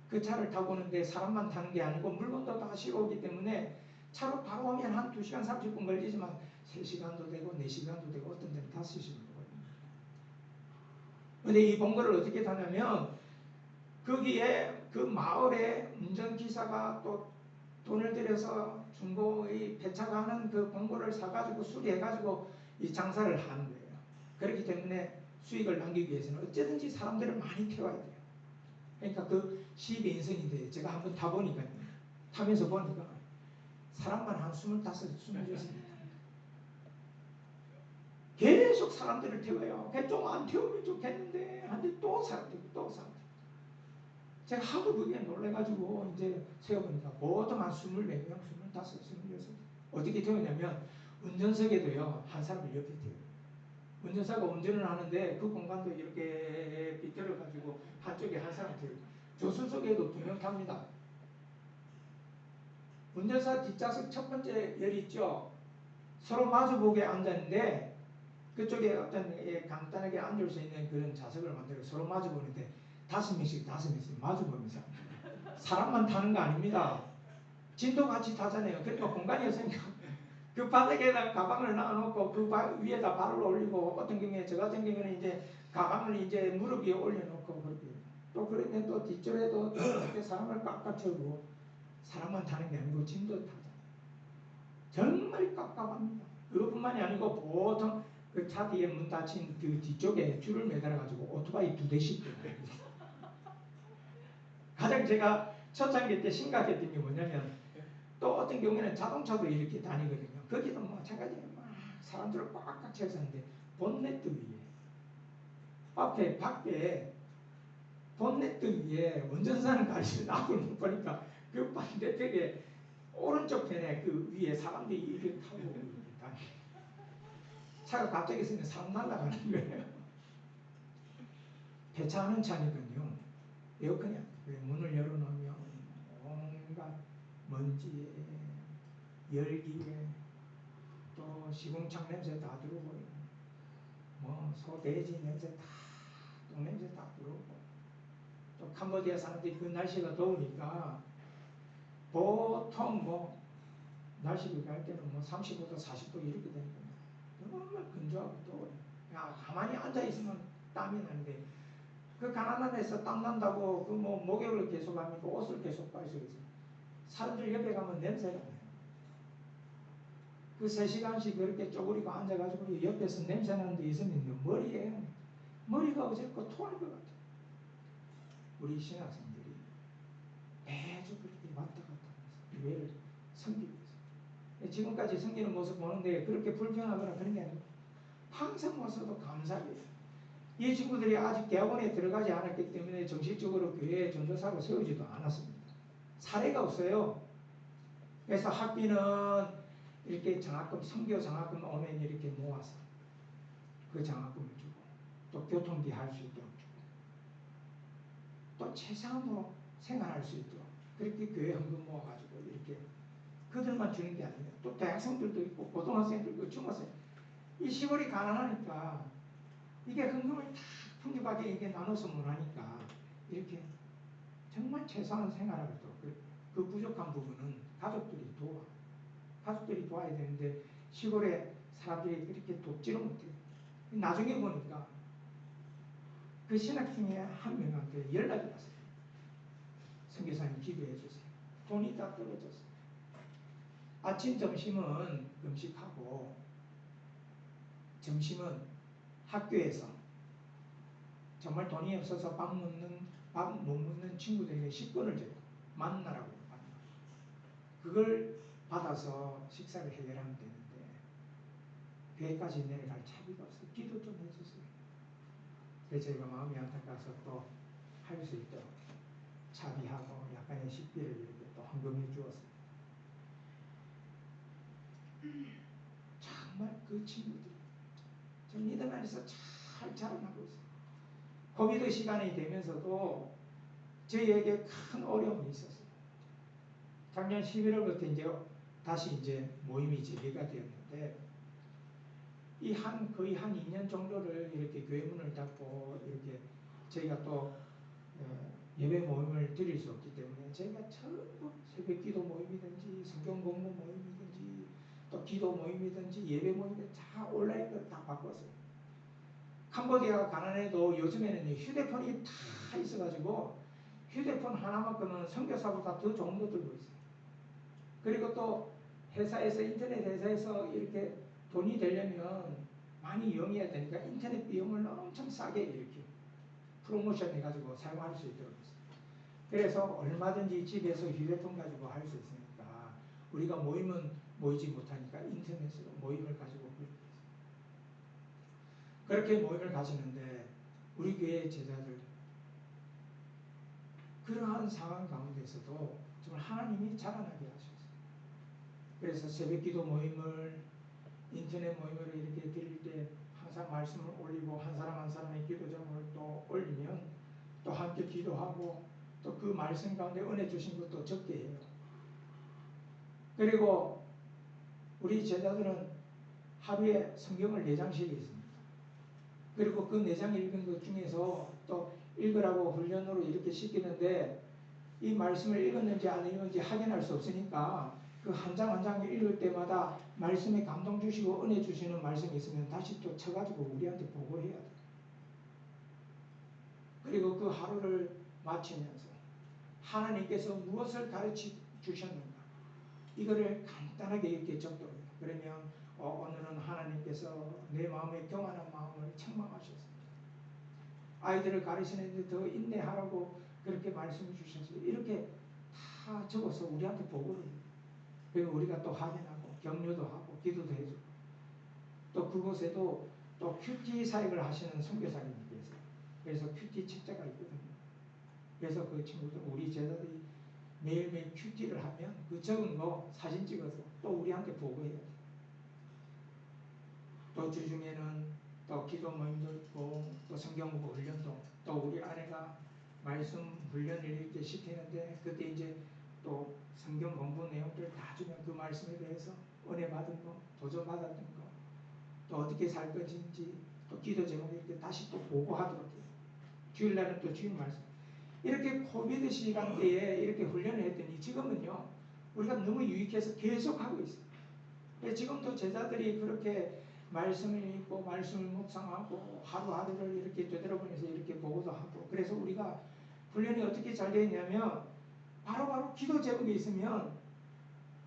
그 차를 타고 오는데 사람만 타는 게 아니고 물건도 다 실어오기 때문에 차로 바로 오면 한 2시간 30분 걸리지만 3시간도 되고 4시간도 되고 어떤 데는 5시간도 걸립니다. 근데 이 봉고를 어떻게 타냐면 거기에 그 마을에 운전기사가 또 돈을 들여서 중고의 배차가 하는 그 봉고를 사가지고 수리해가지고 이 장사를 하는 거예요. 그렇기 때문에 수익을 남기기 위해서는 어쨌든지 사람들을 많이 태워야 돼요. 그러니까 그 12인승인데 제가 한번 타보니까 타면서 보니까 사람만 한 25, 26입니다. 계속 사람들을 태워요. 좀 안 태우면 좋겠는데 한데 또 사람 태우고 또 사람 태우고 제가 하도 그게 놀래가지고 이제 세어보니까 보통 한 24명, 25, 26 어떻게 태우냐면 운전석에도요 한 사람을 옆에 태워요. 운전사가 운전을 하는데 그 공간도 이렇게 비틀어가지고 한쪽에 한 사람 태우고 조수석에도 2명 탑니다. 운전사 뒷좌석 첫 번째 열 있죠. 서로 마주보게 앉았는데 그쪽에 어떤 간단하게 앉을 수 있는 그런 좌석을 만들어 서로 마주보는데 5명씩 마주보면서 사람만 타는 거 아닙니다. 진도 같이 타잖아요. 그러니까 공간이 없으니까 그 바닥에다 가방을 놔놓고 그 위에다 발을 올리고 어떤 경우에 저 같은 경우는 이제 가방을 이제 무릎 위에 올려놓고 그렇게 또 그러면 또 뒷줄에도 이렇게 사람을 꽉꽉 채우고 사람만 타는 게 아니고 진도 타잖아요. 정말 깝깝합니다. 그것뿐만이 아니고 보통 그 차 뒤에 문 닫힌 그 뒤쪽에 줄을 매달아가지고 오토바이 2대씩 가장 제가 초창기 때 심각했던 게 뭐냐면 또 어떤 경우에는 자동차도 이렇게 다니거든요. 거기도 마찬가지로 막 사람들을 꽉꽉 채웠는데 본네트 위에 앞에 밖에 본네트 위에 운전사는 가시는 앞을 못 보니까 그 반대쪽에 오른쪽 편에 그 위에 사람들이 이렇게 타고 다니 차가 갑자기 있으면 사람 날아가는 거예요. 배차하는 차니까요. 에어컨이 안 돼요. 문을 열어놓으면 온갖 먼지에 열기에 또 시궁창 냄새 다 들어오고 뭐 소돼지 냄새 다 똥냄새 다 들어오고 또 캄보디아 사람들이 그 날씨가 더우니까 보통 뭐 날씨를 갈 때는 뭐 35도 40도 이렇게 되는 겁니다. 정말 건조하고 더워요. 그냥 가만히 앉아 있으면 땀이 나는데 그 가난한 데서 땀 난다고 그 뭐 목욕을 계속 합니까? 옷을 계속 빨수있어요. 사람들 옆에 가면 냄새가 나요. 그 3시간씩 그렇게 쪼그리고 앉아가지고 옆에서 냄새 나는 데 있으면 머리가 어제껏 토할 것 같아요. 우리 신학생들이 매주 그렇게 왔다 갔다 하면서 교회를 섬기고 있어요. 지금까지 섬기는 모습 보는데 그렇게 불평하거나 그런 게 아니고 항상 와서도 감사해요. 이 친구들이 아직 대학원에 들어가지 않았기 때문에 정식적으로 교회에 전도사로 세우지도 않았습니다. 사례가 없어요. 그래서 학비는 이렇게 장학금, 선교 장학금 오면 이렇게 모아서 그 장학금을 주고 또 교통비 할 수 있도록 주고 또 최상으로 생활할 수 있도록 그렇게 교회 헌금 모아가지고 이렇게 그들만 주는 게 아니에요. 또 대학생들도 있고 고등학생들도 있고 중학생 이 시골이 가난하니까 이게 헌금을 다 풍족하게 이게 나눠서 못 하니까 이렇게 정말 최소한 생활할 수 있도록 그 부족한 부분은 가족들이 도와야 되는데 시골에 사람들이 그렇게 돕지를 못해요. 나중에 보니까 그 신학생의 한 명한테 연락이 왔어요. 선교사님 기도해 주세요. 돈이 다 떨어졌어요. 아침 점심은 금식하고 점심은 학교에서 정말 돈이 없어서 밥 못 먹는 친구들에게 식권을 줘요. 만나라고 만나. 그걸 받아서 식사를 해결하면 되는데 교회까지 내려갈 차비가 없어요. 기도 좀 해주세요. 그래서 저희가 마음이 안타까워서 또 할 수 있도록 차비하고 약간의 식비를 이렇게 또 헌금해 주었어요. 정말 그 친구들이 좀 믿음 안에서 잘 자라나고 있어요. 코비드 시간이 되면서도 저희에게 큰 어려움이 있었어요. 작년 11월부터 이제 다시 이제 모임이 재개가 되었는데 거의 한 2년 정도를 이렇게 교회 문을 닫고 이렇게 저희가 또 예배 모임을 드릴 수 없기 때문에 저희가 전부 새벽 기도 모임이든지 성경 공부 모임이든지 또 기도 모임이든지 예배 모임이든지 다 온라인으로 다 바꿨어요. 캄보디아가 가난해도 요즘에는 휴대폰이 다 있어가지고 휴대폰 하나만큼은 선교사보다 더 좋은 거 들고 있어요. 그리고 또 회사에서 인터넷 회사에서 이렇게 돈이 되려면 많이 이용해야 되니까 인터넷 비용을 엄청 싸게 이렇게 프로모션 해가지고 사용할 수 있도록 했어요. 그래서 얼마든지 집에서 휴대폰 가지고 할 수 있으니까 우리가 모임은 모이지 못하니까 인터넷으로 모임을 가지고 그렇게 모임을 가지는데 우리 교회 제자들 그러한 상황 가운데서도 정말 하나님이 자라나게 하셨어요. 그래서 새벽기도 모임을 인터넷 모임으로 이렇게 드릴 때 항상 말씀을 올리고 한 사람 한 사람의 기도 제목을 또 올리면 또 함께 기도하고 또 그 말씀 가운데 은혜 주신 것도 적게 해요. 그리고 우리 제자들은 하루에 성경을 4장씩 읽습니다. 그리고 그 4장 읽은 것 중에서 또 읽으라고 훈련으로 이렇게 시키는데 이 말씀을 읽었는지 안 읽었는지 확인할 수 없으니까 그 한 장 한 장 읽을 때마다 말씀에 감동 주시고 은혜 주시는 말씀이 있으면 다시 또 쳐가지고 우리한테 보고해야 돼요. 그리고 그 하루를 마치면서 하나님께서 무엇을 가르쳐 주셨는가 이거를 간단하게 이렇게 적도록 해요. 그러면 오늘은 하나님께서 내 마음에 교만한 마음을 책망하셨습니다. 아이들을 가르치는데 더 인내하라고 그렇게 말씀해 주셨어요. 이렇게 다 적어서 우리한테 보고를 해요. 그리고 우리가 또 확인하고 격려도 하고 기도도 해주고 또 그곳에도 또 큐티 사역을 하시는 선교사님이 계세요. 그래서 큐티 책자가 있거든요. 그래서 그 친구들 우리 제자들이 매일매일 큐티를 하면 그 적은 거 사진 찍어서 또 우리한테 보고해야 돼요. 또 주중에는 또 기도 모임도 있고 또 성경 공부 훈련도 또 우리 아내가 말씀 훈련을 이렇게 시키는데 그때 이제 또 성경 공부 내용들을 다 주면 그 말씀에 대해서 은혜 받은 거, 도전 받았던 거, 또 어떻게 살 것인지 또 기도 제목 이렇게 다시 또 보고하도록 해요. 주일날은 또 주일 말씀. 이렇게 코비드 시간 때에 이렇게 훈련을 했더니 지금은요 우리가 너무 유익해서 계속 하고 있어요. 지금도 제자들이 그렇게 말씀을 읽고 말씀을 묵상하고 하루하루를 이렇게 되돌아보면서 이렇게 보고도 하고 그래서 우리가 훈련이 어떻게 잘 되어 있냐면 바로바로 기도 제목이 있으면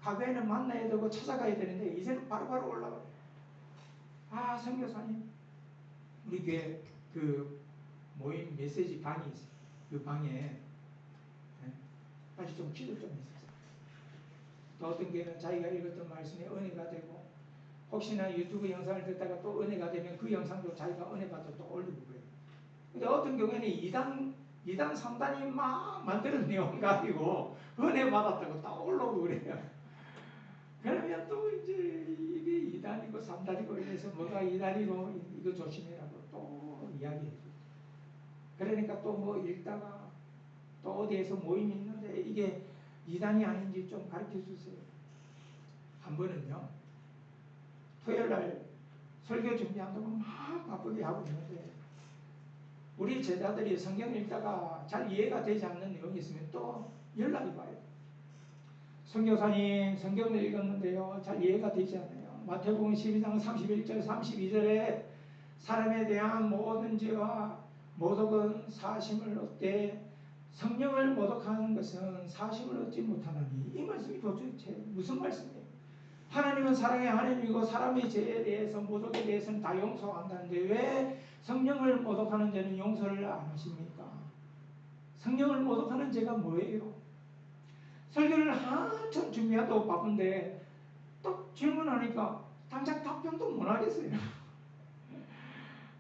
과거에는 만나야 되고 찾아가야 되는데 이제는 바로바로 올라가요. 아 선교사님 우리 교회 그 모임 메시지 방이 있어요. 그 방에 아주 좀 기도 좀 했었어요. 또 어떤 교회는 자기가 읽었던 말씀에 은혜가 되고 혹시나 유튜브 영상을 듣다가 또 은혜가 되면 그 영상도 자기가 은혜 받아 또 올리고 그래요. 근데 어떤 경우에는 2단, 3단이 막 만드는 내용 가지고 은혜 받았다고 딱 올라오고 그래요. 그러면 또 이제 이게 2단이고 3단이고 이래서 뭐가 2단이고 이거 조심해라고 또 이야기해줘요. 그러니까 또 뭐 읽다가 또 어디에서 모임이 있는데 이게 2단이 아닌지 좀 가르쳐 주세요. 한 번은요. 토요일날 설교 준비한다고 막 바쁘게 하고 있는데 우리 제자들이 성경 읽다가 잘 이해가 되지 않는 내용이 있으면 또 연락이 와요. 선교사님 성경을 읽었는데요. 잘 이해가 되지 않아요. 마태복음 12장 31절 32절에 사람에 대한 모든 죄와 모독은 사심을 얻되 성령을 모독하는 것은 사심을 얻지 못하나니 이 말씀이 도대체 무슨 말씀이에요? 하나님은 사랑의 하나님이고 사람의 죄에 대해서 모독에 대해서는 다 용서한다는데 왜 성령을 모독하는 죄는 용서를 안 하십니까? 성령을 모독하는 죄가 뭐예요? 설교를 한참 준비하다고 바쁜데 또 질문하니까 당장 답변도 못 하겠어요.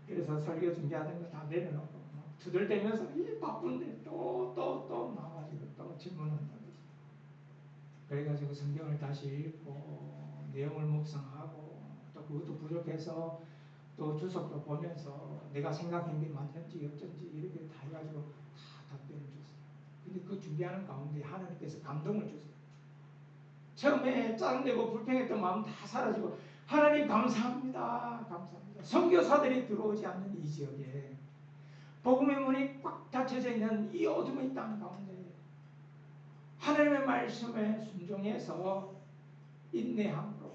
그래서 설교 준비하는 거 다 내려놓고 두들대면서 이 바쁜데 또 나와가지고 또 질문한다고. 그래가지고 성경을 다시 읽고 내용을 묵상하고 또 그것도 부족해서 또 주석도 보면서 내가 생각한 게 맞는지 어쩐지 이렇게 다 해가지고 다 답변을 줬어요. 근데 그 준비하는 가운데 하나님께서 감동을 주세요. 처음에 짜증내고 불평했던 마음 다 사라지고 하나님 감사합니다. 감사합니다. 선교사들이 들어오지 않는 이 지역에 복음의 문이 꽉 닫혀져 있는 이 어둠의 땅 가운데 하나님의 말씀에 순종해서 인내함으로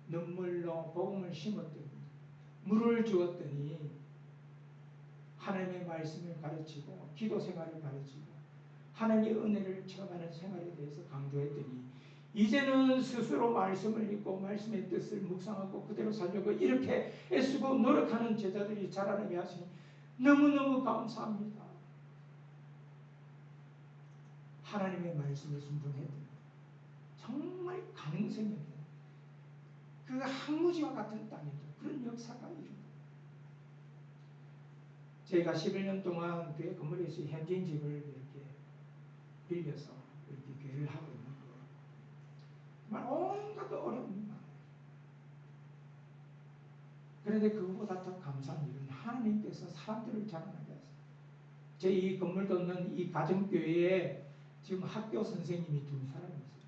눈물로 복음을 심었더니 물을 주었더니 하나님의 말씀을 가르치고 기도 생활을 가르치고 하나님의 은혜를 체험하는 생활에 대해서 강조했더니 이제는 스스로 말씀을 읽고 말씀의 뜻을 묵상하고 그대로 살려고 이렇게 애쓰고 노력하는 제자들이 자라나게 하시니 너무너무 감사합니다. 하나님의 말씀에 순종했더니 정말 가능성이 없는 그 항무지와 같은 땅에도 그런 역사가 일어납니다. 제가 11년 동안 교회 건물에서 현지인 집을 이렇게 빌려서 이렇게 교회를 하고 있는데 정말 온갖 어려움이 많아요. 그런데 그것보다 더 감사한 일은 하나님께서 사람들을 자라나게 하세요. 제 이 건물 돕는 이 가정교회에 지금 학교 선생님이 2사람이 있습니다.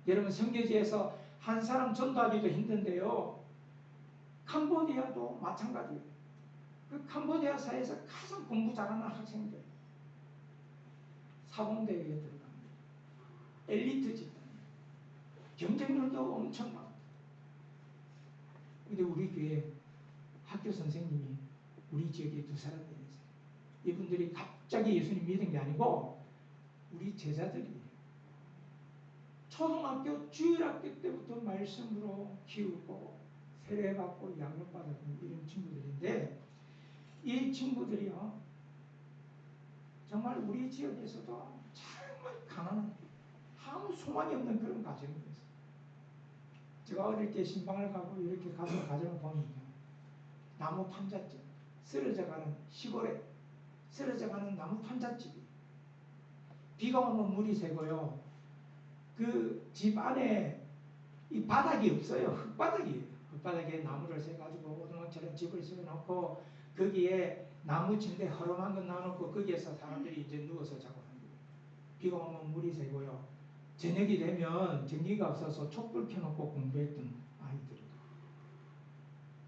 여러분 선교지에서 한 사람 전도하기도 힘든데요. 캄보디아도 마찬가지예요. 그 캄보디아 사회에서 가장 공부 잘하는 학생들 사범대회에 들어갑니다. 엘리트 집단 경쟁률도 엄청 많아요. 근데 우리 교회 학교 선생님이 우리 지역에 2사람 되어있어요. 이분들이 갑자기 예수님 믿은 게 아니고 우리 제자들이 초등학교 주일학교 때부터 말씀으로 키우고 세례받고 양육받았던 이런 친구들인데 이 친구들이요 정말 우리 지역에서도 정말 가난한 아무 소망이 없는 그런 가정이었어요. 제가 어릴 때 신방을 가고 이렇게 가서 가정을 보면요 나무 판잣집 쓰러져가는 시골에 쓰러져가는 나무 판잣집이 비가 오면 물이 새고요 그 집 안에 이 바닥이 없어요. 흙바닥이에요. 흙바닥에 나무를 세가지고 오두막처럼 집을 세워놓고 거기에 나무 침대 허름한 거 놔놓고 거기에서 사람들이 이제 누워서 자고 하는 거예요. 비가 오면 물이 새고요. 저녁이 되면 전기가 없어서 촛불 켜놓고 공부했던 아이들이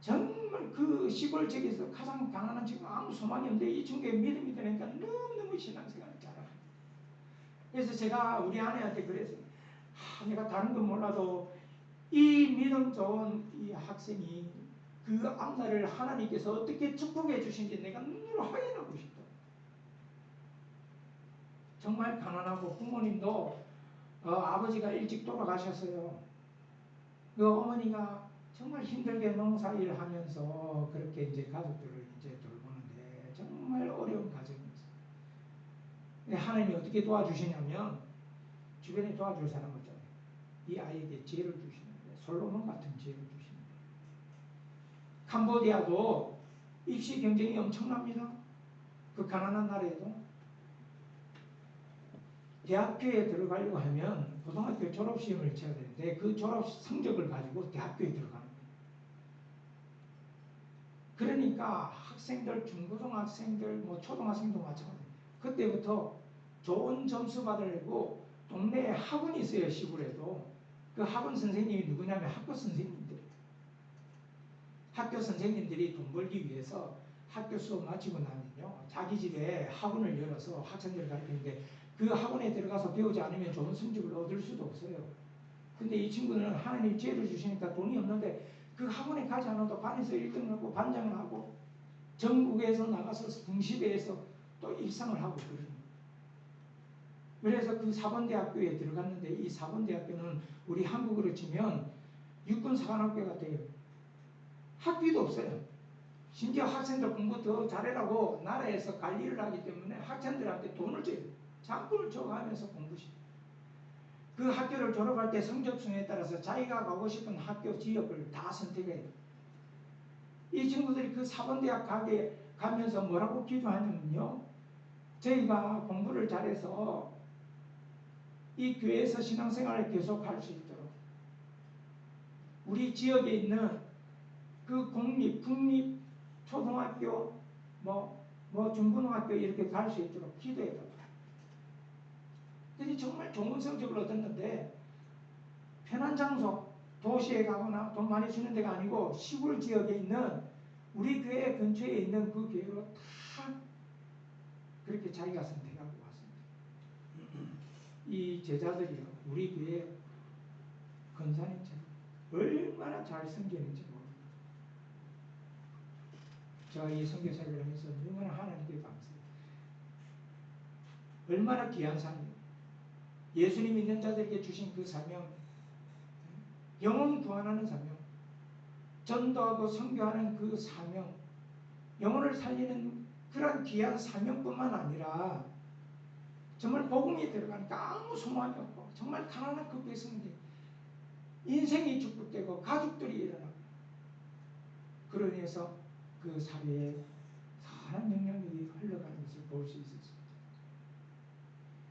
정말 그 시골 지역에서 가장 가난한 친구 아무 소망이 없는데 이 친구의 믿음이 되니까 너무너무 신앙생활을 잘합니다. 그래서 제가 우리 아내한테 그랬어요. 내가 다른 건 몰라도 이 믿음 좋은 이 학생이 그 앞날을 하나님께서 어떻게 축복해 주신지 내가 눈으로 확인하고 싶다. 정말 가난하고 부모님도 아버지가 일찍 돌아가셨어요. 그 어머니가 정말 힘들게 농사일 하면서 그렇게 이제 가족들을 이제 돌보는데 정말 어려운 가정이었어요. 근데 하나님이 어떻게 도와주시냐면 주변에 도와줄 사람 없잖아요. 이 아이에게 지혜를 주시는데 솔로몬 같은 지혜를 주시는데 캄보디아도 입시 경쟁이 엄청납니다. 그 가난한 나라에도 대학교에 들어가려고 하면 고등학교 졸업시험을 쳐야 되는데 그 졸업 성적을 가지고 대학교에 들어가는 거예요. 그러니까 학생들, 중고등학생들, 뭐 초등학생도 마찬가지예요. 그때부터 좋은 점수 받으려고 동네에 학원이 있어요. 시골에도. 그 학원 선생님이 누구냐면 학교 선생님들이에요. 학교 선생님들이 돈 벌기 위해서 학교 수업 마치고 나면요 자기 집에 학원을 열어서 학생들을 가르치는데 그 학원에 들어가서 배우지 않으면 좋은 성적을 얻을 수도 없어요. 근데 이 친구는 하나님 지혜를 주시니까 돈이 없는데 그 학원에 가지 않아도 반에서 1등을 하고 반장을 하고 전국에서 나가서 등시대에서 또 입상을 하고 그러는 거예요. 그래서 그 사범대학교에 들어갔는데 이 사범대학교는 우리 한국으로 치면 육군사관학교 같아요. 학비도 없어요. 심지어 학생들 공부 더 잘해라고 나라에서 관리를 하기 때문에 학생들한테 돈을 줘요. 장부를 줘가면서 공부시켜요. 그 학교를 졸업할 때 성적순에 따라서 자기가 가고 싶은 학교 지역을 다 선택해요. 이 친구들이 그 사범대학 가면서 뭐라고 기도하냐면요. 저희가 공부를 잘해서 이 교회에서 신앙생활을 계속할 수 있도록 우리 지역에 있는 그 공립, 국립, 초등학교, 중고등학교 이렇게 갈 수 있도록 기도해달라. 근데 정말 좋은 성적을 얻었는데 편한 장소, 도시에 가거나 돈 많이 주는 데가 아니고 시골 지역에 있는 우리 교회 근처에 있는 그 교회로 다 그렇게 자기가 선택하고 왔습니다. 이 제자들이요, 우리 교회 권사님처럼 얼마나 잘 섬기는지 모릅니다. 제가 이 선교사를 하면서 얼마나 하나님께 감사해요. 얼마나 귀한 삶이에요. 예수님 믿는 자들에게 주신 그 사명, 영혼 구원하는 사명, 전도하고 선교하는 그 사명, 영혼을 살리는 그런 귀한 사명뿐만 아니라 정말 복음이 들어가니까 아무 소망이 없고 정말 가난한 그 백성들 인생이 축복되고 가족들이 일어나고 그로 인해서 그 사회에 선한 영향력이 흘러가는 것을 볼 수 있었습니다.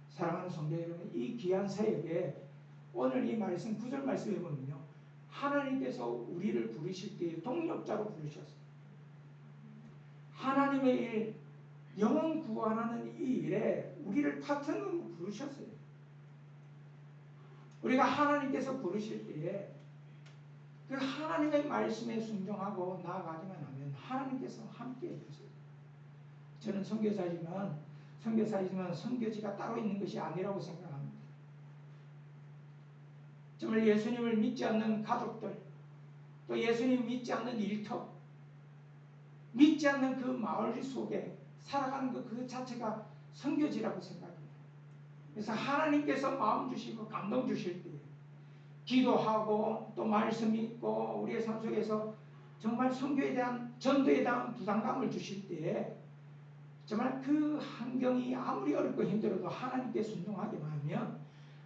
사랑하는 성도 여러분, 이 귀한 사역에 오늘 이 말씀 9절 말씀에 보면요 하나님께서 우리를 부르실 때 동력자로 부르셨어요. 하나님의 일, 영혼 구원하는 이 일에 우리를 파트너로 부르셨어요. 우리가 하나님께서 부르실 때에 그 하나님의 말씀에 순종하고 나아가기만 하면 하나님께서 함께 해주세요. 저는 선교사지만 선교지가 따로 있는 것이 아니라고 생각합니다. 정말 예수님을 믿지 않는 가족들, 또 예수님 믿지 않는 일터, 믿지 않는 그 마을 속에 살아가는 것 그 자체가 선교지라고 생각합니다. 그래서 하나님께서 마음 주시고 감동 주실 때 기도하고 또 말씀 읽고 우리의 삶 속에서 정말 선교에 대한 전도에 대한 부담감을 주실 때에 정말 그 환경이 아무리 어렵고 힘들어도 하나님께 순종하기만 하면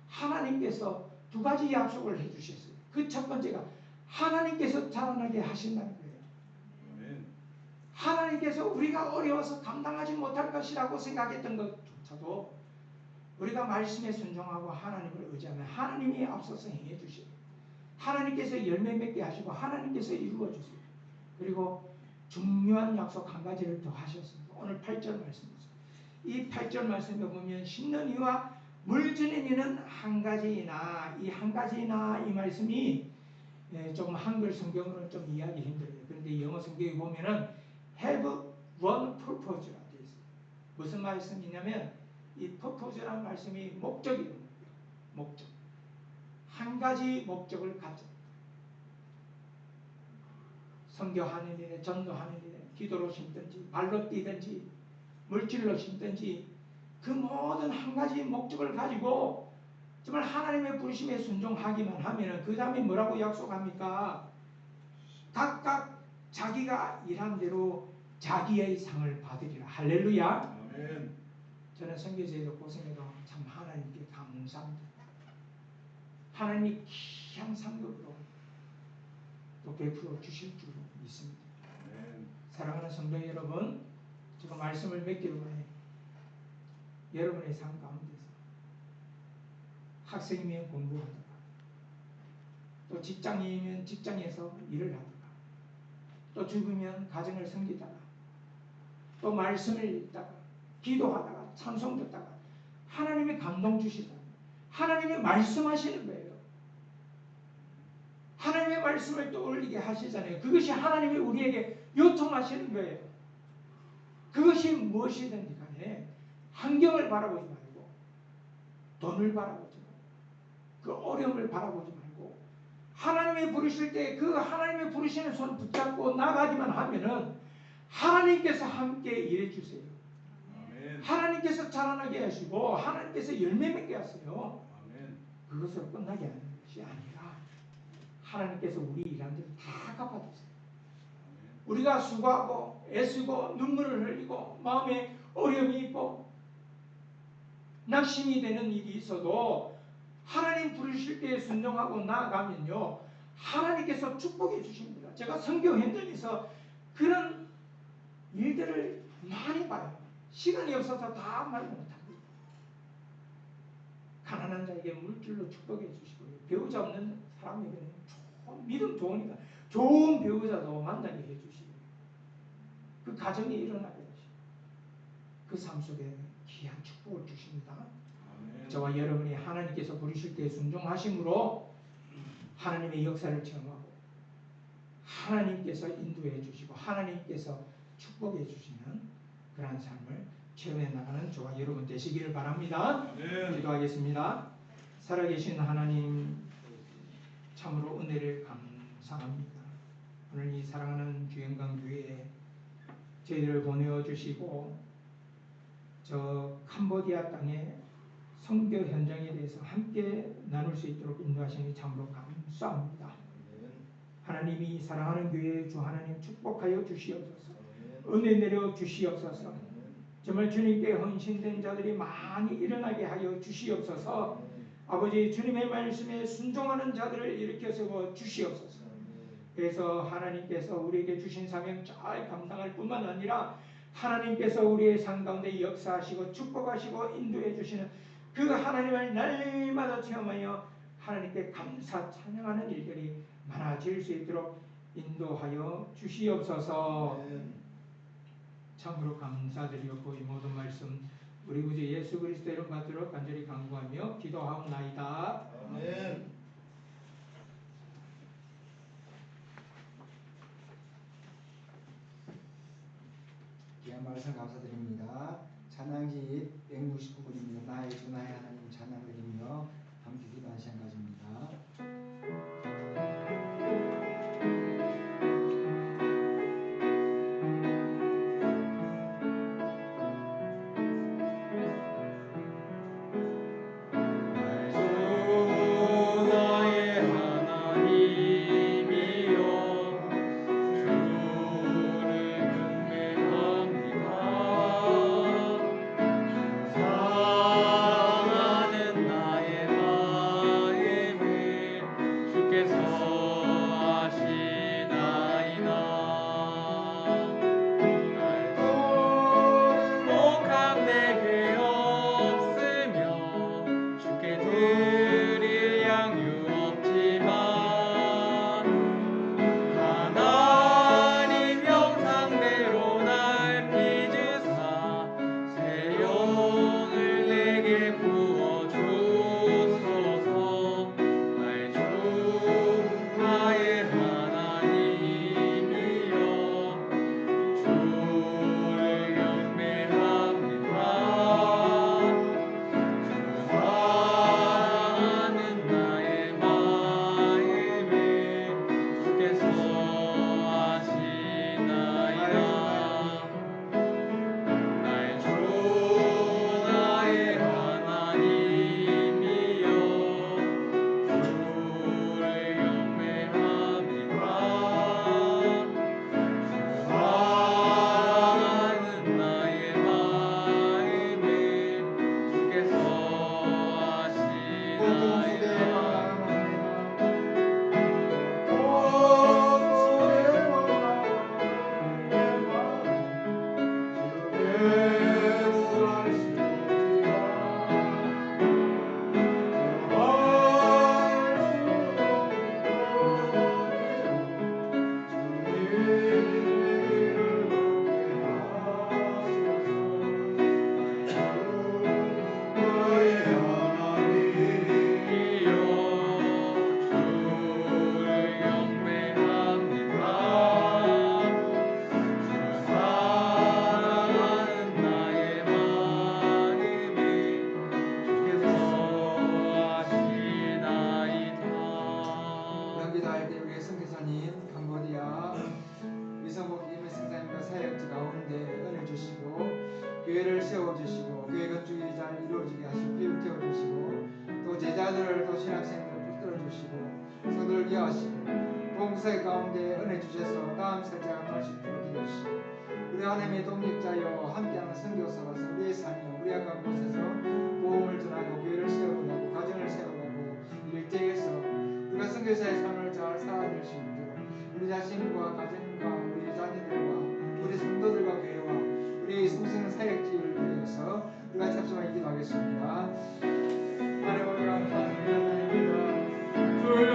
하나님께서 두 가지 약속을 해주셨어요. 그 첫 번째가 하나님께서 자라나게 하신다는 거예요. 하나님께서 우리가 어려워서 감당하지 못할 것이라고 생각했던 것조차도 우리가 말씀에 순종하고 하나님을 의지하면 하나님이 앞서서 행해 주시고 하나님께서 열매 맺게 하시고 하나님께서 이루어 주세요. 그리고 중요한 약속 한 가지를 더 하셨습니다. 오늘 8절 말씀입니다. 이 8절 말씀에 보면 심는 이와 물 주는 이는 한 가지이나 이 한 가지이나 이 말씀이 조금 한글 성경으로는 좀 이해하기 힘들어요. 그런데 영어 성경에 보면은 have one purpose라고 되어 있어요. 무슨 말씀이냐면 이 purpose라는 말씀이 목적이에요. 목적. 한 가지 목적을 갖죠. 선교하는 일에, 전도하는 일에, 기도로 심든지 발로 뛰든지 물질로 심든지 그 모든 한 가지 목적을 가지고 정말 하나님의 부르심에 순종하기만 하면은 그 다음에 뭐라고 약속합니까? 각각 자기가 일한 대로 자기의 상을 받으리라. 할렐루야. 아멘. 저는 선교제에서 고생해도 참 하나님께 감사합니다. 하나님이 귀한 상급으로 또 베풀어 주실 줄 믿습니다. 아멘. 사랑하는 성도 여러분, 제가 말씀을 맺기로 해 여러분의 삶 가운데서 학생이면 공부하다가 또 직장이면 직장에서 일을 하다가 또 죽으면 가정을 섬기다가 또 말씀을 읽다가 기도하다가 찬송 듣다가 하나님이 감동 주시다. 하나님이 말씀하시는 거예요. 하나님의 말씀을 떠올리게 하시잖아요. 그것이 하나님이 우리에게 요청하시는 거예요. 그것이 무엇이든지 간에 환경을 바라보지 말고 돈을 바라보지 말고 그 어려움을 바라보지 말고 하나님이 부르실 때 그 하나님이 부르시는 손 붙잡고 나가기만 하면은 하나님께서 함께 일해 주세요. 아멘. 하나님께서 자라나게 하시고 하나님께서 열매 맺게 하세요. 아멘. 그것으로 끝나게 하는 것이 아니라 하나님께서 우리 일한 대로 다 갚아주세요. 우리가 수고하고 애쓰고 눈물을 흘리고 마음에 어려움이 있고 낙심이 되는 일이 있어도 하나님 부르실 때 순종하고 나아가면요 하나님께서 축복해 주십니다. 제가 선교 현장에서 그런 일들을 많이 봐요. 시간이 없어서 다 말 못합니다. 가난한 자에게 물질로 축복해 주시고요. 배우자 없는 사람에게는 믿음 좋으니까 좋은 배우자도 만나게 해주시고 그 가정이 일어나게 하시고 그 삶 속에 귀한 축복을 주십니다. 아멘. 저와 여러분이 하나님께서 부르실 때 순종하심으로 하나님의 역사를 체험하고 하나님께서 인도해 주시고 하나님께서 축복해 주시는 그러한 삶을 체험해 나가는 저와 여러분 되시기를 바랍니다. 아멘. 기도하겠습니다. 살아계신 하나님 참으로 은혜를 감사합니다. 오늘 이 사랑하는 주영강교회에 저희들을 보내어 주시고 저 캄보디아 땅의 선교 현장에 대해서 함께 나눌 수 있도록 인도하시니 참으로 감사합니다. 하나님이 사랑하는 교회 주 하나님 축복하여 주시옵소서. 은혜 내려 주시옵소서. 정말 주님께 헌신된 자들이 많이 일어나게 하여 주시옵소서. 아버지 주님의 말씀에 순종하는 자들을 일으켜 세워 주시옵소서. 그래서 하나님께서 우리에게 주신 사명 잘 감당할 뿐만 아니라 하나님께서 우리의 삶 가운데 역사하시고 축복하시고 인도해 주시는 그 하나님을 날마다 체험하여 하나님께 감사 찬양하는 일들이 많아질 수 있도록 인도하여 주시옵소서. 참으로 감사드리옵고 이 모든 말씀 우리 구주 예수 그리스도 이름 받도록 간절히 간구하며 기도하옵나이다. 아멘. 귀한 말씀 감사드립니다. 찬양지 169분입니다. 나의 주 나의 하나님 찬양드리며 함께 기도한 시간 가집니다. 사랑하는 나 기도할 때 우리의 선교사님 캄보디아 위성복 김의 성사님과 사역지 가운데 은혜 주시고 교회를 세워주시고 교회 건축이 잘 이루어지게 하시고 교회를 태워주시고 또 제자들을 또 신학생들을 붙들어주시고 성도를 기하시고 봉사의 가운데 은혜 주셔서 다음 살짝 한 번씩 기도해 주시고 우리 하나님의 독립자여 함께하는 선교사로서 우리의 삶이요 우리 아까 곳에서 복음을 전하고 교회를 세워가고 가정을 세워가고 일대에서 우리가 선교사의 삶을 잘 살아낼 수 있도록 우리 자신과 가정과 우리 자녀들과 우리 성도들과 교회와 우리 성생 사역지를 위해서 우리가 잡수만 기도하겠습니다. 하나님 아버지 감사합니다. 주여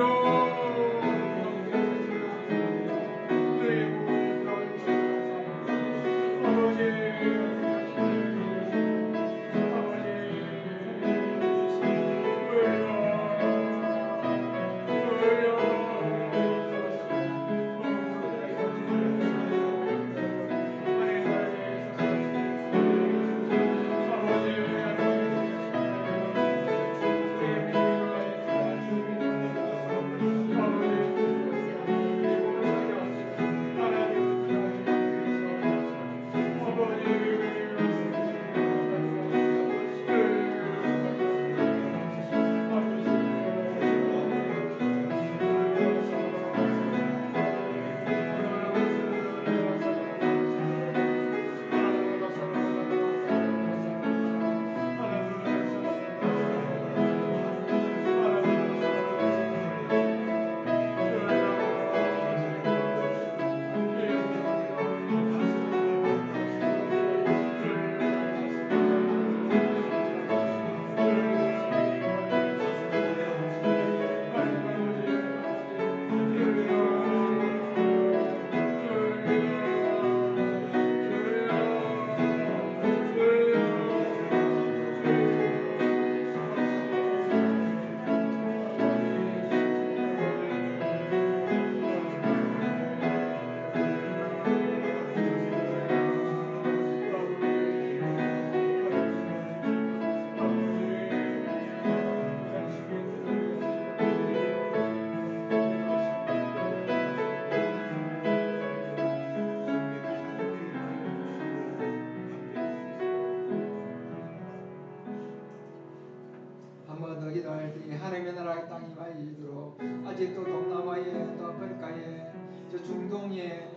한번 더 기도할 때 하나님의 나라의 땅이 임하이도록 아직도 동남아에 또 아프리카에 저 중동에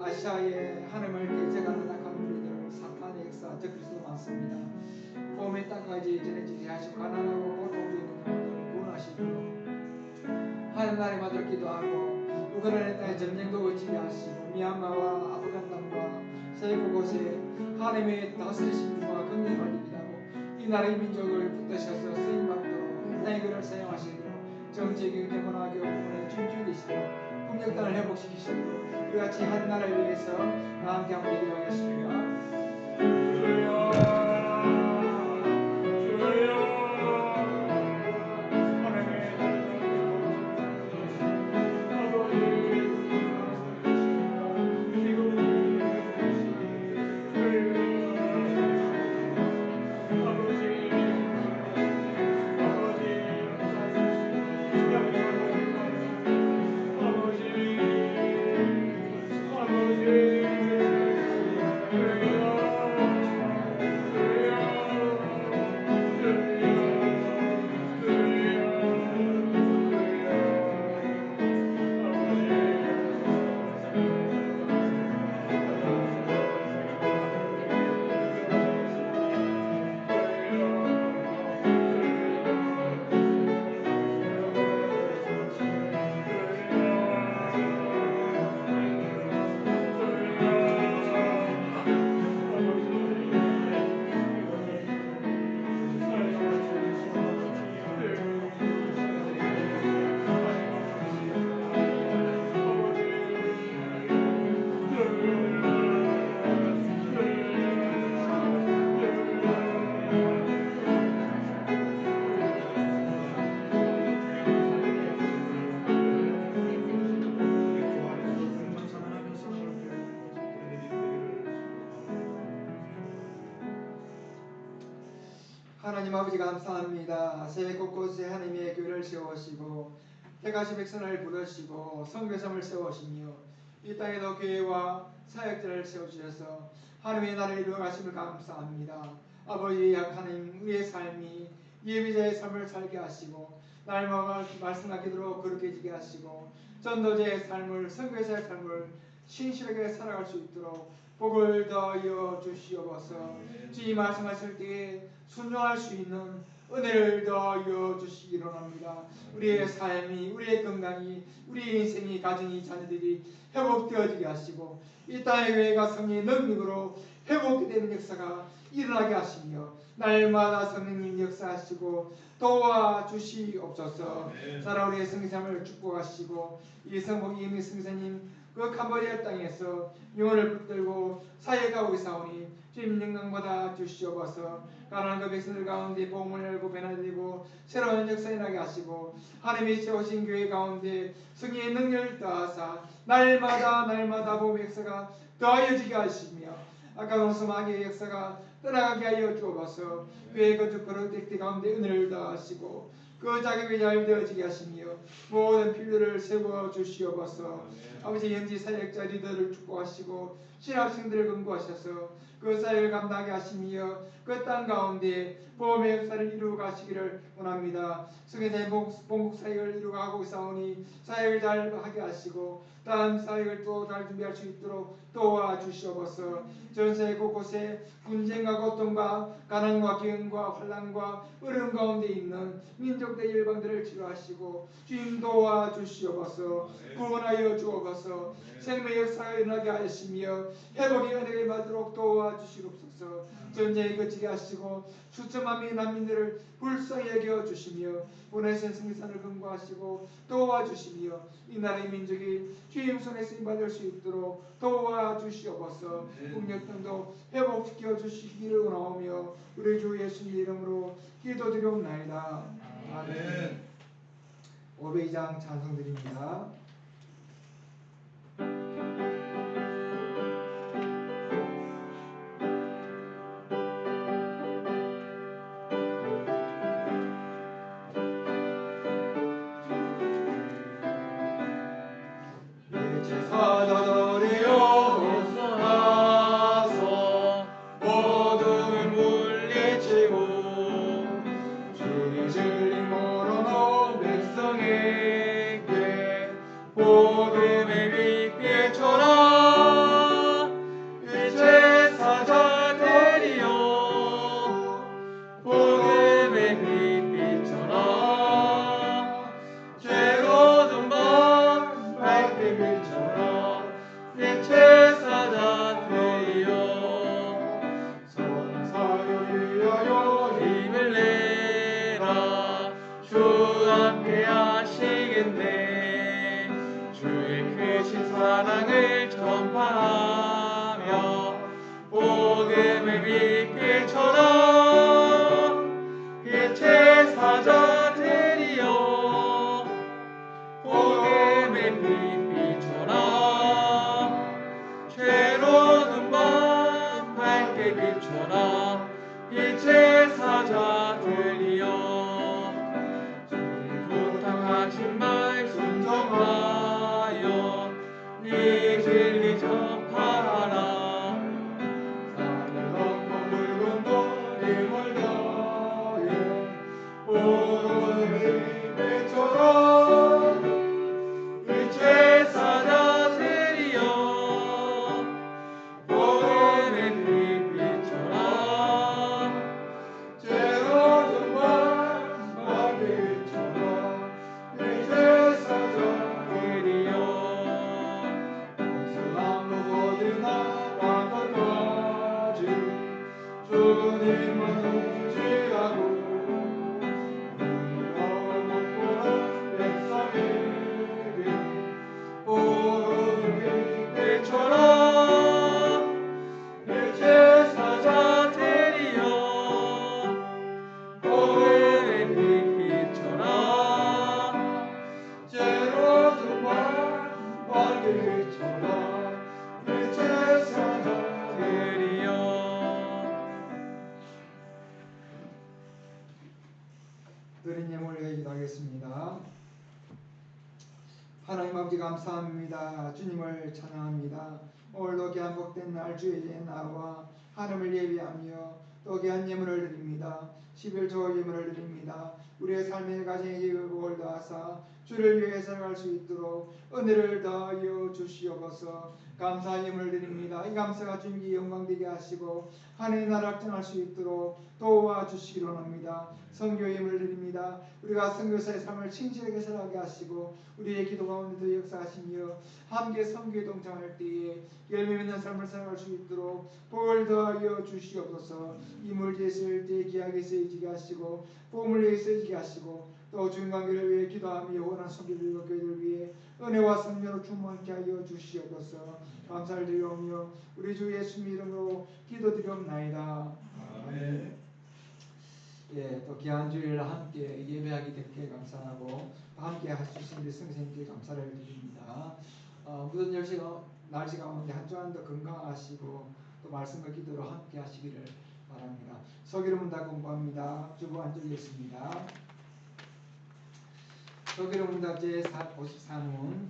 아시아에 하나님을 대적하는 악한 무리들 사탄의 역사 저 그리스도 많습니다. 봄의 땅까지 전해지게 하시고 가난하고 고통 중에 있는 영혼들을 구원하시도록 하나님 나라의 마음으로 기도하고 우크라이나 땅에 전쟁도 그치게 하시고 미얀마와 아프간 땅과 세 곳에 하나님의 다스리심과 긍휼을 받기도 하고 이 나라의 민족을 붙드셔서 쓰임받도록 땅의 글을 사용하시도록 정치, 경제, 문화, 교육의 춤추게 되시도록 풍력단을 회복시키시도록 우리 같이 한 나라를 위해서 함께 한번 기도하겠습니다. 아버지 하나님 아버지 감사합니다. 세계 곳곳에 하나님의 교회를 세우시고 택하신 백성을 부르시고 선교사를 세우시며 이 땅에도 교회와 사역자를 세우셔서 하나님의 나라를 이루어가심을 감사합니다. 아버지 하나님 우리의 삶이 예비자의 삶을 살게 하시고 날마다 말씀하기도록 그렇게 지게 하시고 전도자의 삶을 선교사의 삶을 신실하게 살아갈 수 있도록 복을 더하여 주시옵소서. 주님 말씀하실 때에 순종할 수 있는 은혜를 더하여 주시기를 원합니다. 우리의 삶이 우리의 건강이 우리의 인생이 가정이 자녀들이 회복되어지게 하시고 이 땅의 교회가 성령의 능력으로 회복되는 역사가 일어나게 하시며 날마다 성령님 역사하시고 도와주시옵소서. 살아 우리의 성교사님을 축복하시고 이성복 이미 성교사님 그 캄보디아 땅에서 영혼을 붙들고 사역하고 있사오니 주님 영광받아 주시옵소서. 가난한 그 백성들 가운데 복음을 열고 변화되고 새로운 역사에 나게 하시고 하나님이 세우신 교회 가운데 성령의 능력을 더하사 날마다 복음의 역사가 더하여지게 하시며 아까운 소마귀의 역사가 떠나가게 하여 주옵소서. 교회 거듭 거룩될 때 가운데 은혜를 더하시고 그 자격이 잘 되어지게 하시며 모든 필요를 세워 주시옵소서. 아버지 현지 사역자 리더를 축복하시고 신학생들을 권고하셔서 그 사역을 감당하게 하시며 그 땅 가운데 보험의 역사를 이루어 가시기를 원합니다. 성회자의 본국 사역을 이루어가고 있사오니 사역을 잘 하게 하시고 다음 사역을 또 잘 준비할 수 있도록 도와주시옵소서. 전 세계 곳곳에 분쟁과 고통과 가난과 기근과 환난과 어려움 가운데 있는 민족대 열방들을 치료하시고 주님 도와주시옵소서. 구원하여 주옵소서. 생명의 역사가 일어나게 하시며 회복의 은혜를 받도록 도와주시옵소서. 전쟁이 그치게 하시고 수천만 명의 난민들을 불쌍히 여겨 주시며 보내신 성기산을 근거하시고 도와주시며 이 나라의 민족이 주님 손에 쓰임 받을 수 있도록 도와주시옵소서. 국력 등도 회복시켜 주시기를 원하오며 우리 주 예수님 이름으로 기도드리옵나이다. 아멘. 502장 찬송드립니다. 사랑을 전파하며 복음의 빛빛처럼 빛의 사자들이여 복음의 빛빛처럼 죄로운 밤 밝게 비춰라 빛의 사자들이여 주님 부탁하신 말 순종하여 네 진리 전파하라 산을 넘고 물 건너 힘을 다해 복음의 빛처럼 빛의 사자들이여 복음의 빛빛처럼 죄로운 밤 빛처럼 빛의 드리는 예물을 드려 기도하겠습니다. 하나님 아버지 감사합니다. 주님을 찬양합니다. 오늘도 귀한 복된 날 주의 제에 나와 하나님을 예배하며 또 귀한 예물을 드립니다. 11조 예물을 드립니다. 우리의 삶의 가정에 예배복을 더하사 주를 위해 살아갈 수 있도록 은혜를 더하여 주시옵소서. 감사 예물을 드립니다. 이 감사가 주님께 영광되게 하시고 하나님의 나라 확장할 수 있도록 도와주시기를 원합니다. 선교 예물을 드립니다. 우리가 선교사의 삶을 진실하게 살아가게 하시고 우리의 기도 가운데도 역사하시며 함께 선교에 동참할 때에 열매 맺는 삶을 살아갈 수 있도록 복을 더하여 주시옵소서. 이물지에 쓰일 때 귀하게 쓰이게 하시고 복음을 위해 쓰이게 하시고 또 주인관계를 위해 기도하며 영원한 선교들과 교회를 위해 은혜와 성령으로 충만케 하여 주시옵소서. 감사를 드리오며 우리 주 예수님 이름으로 기도드리옵나이다. 아멘. 예, 또 귀한 주일을 함께 예배하게 되게 감사하고 함께 할 수 있는 우리 선생님께 감사를 드립니다. 무슨 날씨 가운데 한 주간 더 건강하시고 또 말씀과 기도로 함께 하시기를 바랍니다. 서기로 문답 공부합니다. 주보 안쪽이겠습니다. 서기로 문답 제53문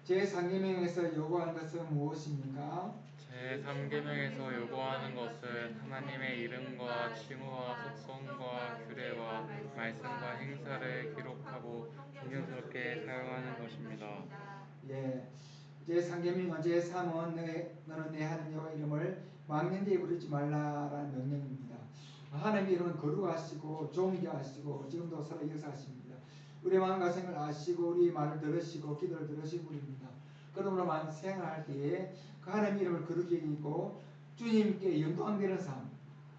제3계명에서 요구하는 것은 무엇입니까? 제3계명에서 요구하는 것은 하나님의 이름과 칭호와 속성과 규례와 말씀과 행사를 기록하고 존경스럽게 사용하는 것입니다. 예, 제3계명은 제3은 너는 내 하나님 여호와 이름을 망령되이 부르지 말라라는 명령입니다. 하나님의 이름은 거룩하시고 존귀하시고 지금도 살아 역사하십니다. 우리의 마음과 생각을 아시고 우리의 말을 들으시고 기도를 들으시고 우리입니다. 그러므로 생활할 때에 그 하나님의 이름을 거룩히 여기고 주님께 영광되는 삶,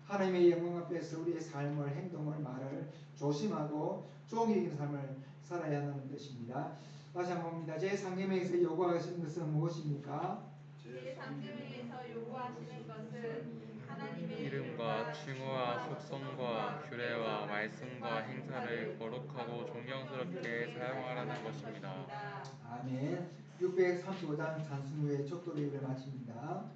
하나님의 영광 앞에서 우리의 삶을, 행동을, 말을 조심하고 종이 여기는 삶을 살아야 하는 것입니다. 다시 한번 봅니다. 제3계명에서 요구하시는 것은 무엇입니까? 제3계명에서 요구하시는 것은 하나님의 이름과 칭호와 속성과 규례와 말씀과 행사를 거룩하고 존경스럽게 사용하라는 것입니다. 아멘. 635장 찬송 후에 촉도로 예배를 마칩니다.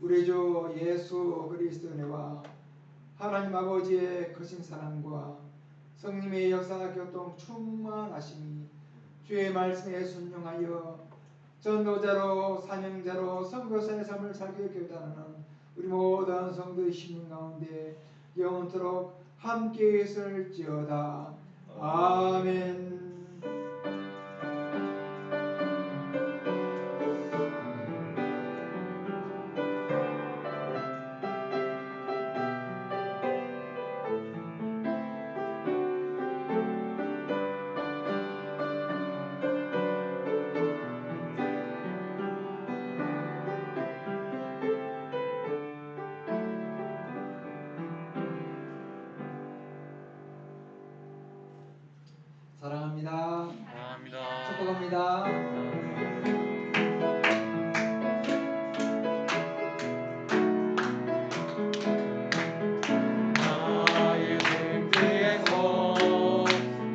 우리 주 예수 그리스도의 은혜와 하나님 아버지의 거신 사랑과 성령의 역사 교통 충만하심이 주의 말씀에 순종하여 전도자로 사명자로 선교사의 삶을 살게 결단하는 우리 모든 성도의 심령 가운데 영원토록 함께 있을지어다. 아멘. 사랑합니다. 사랑합니다. 축복합니다. 나의 생지에서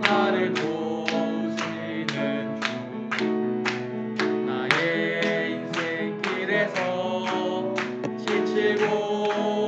나를 도우시는 주, 나의 인생길에서 지치고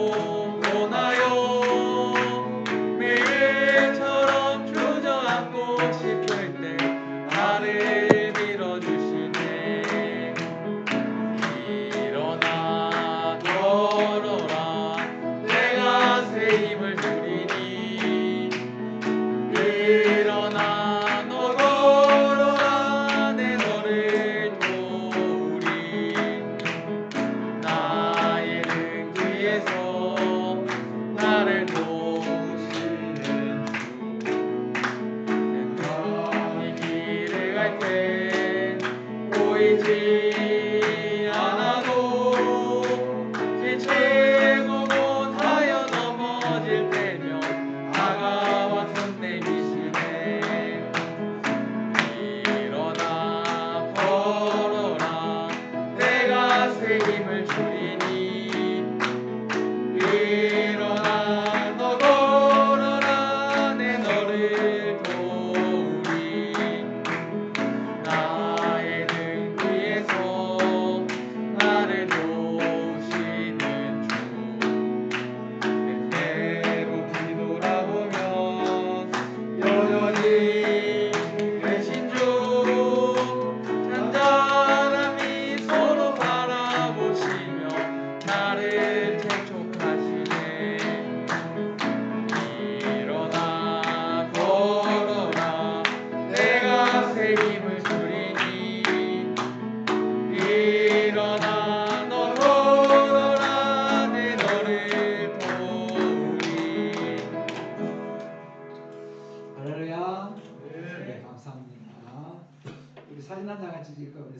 사진 한 장 같이 찍을 거거든요.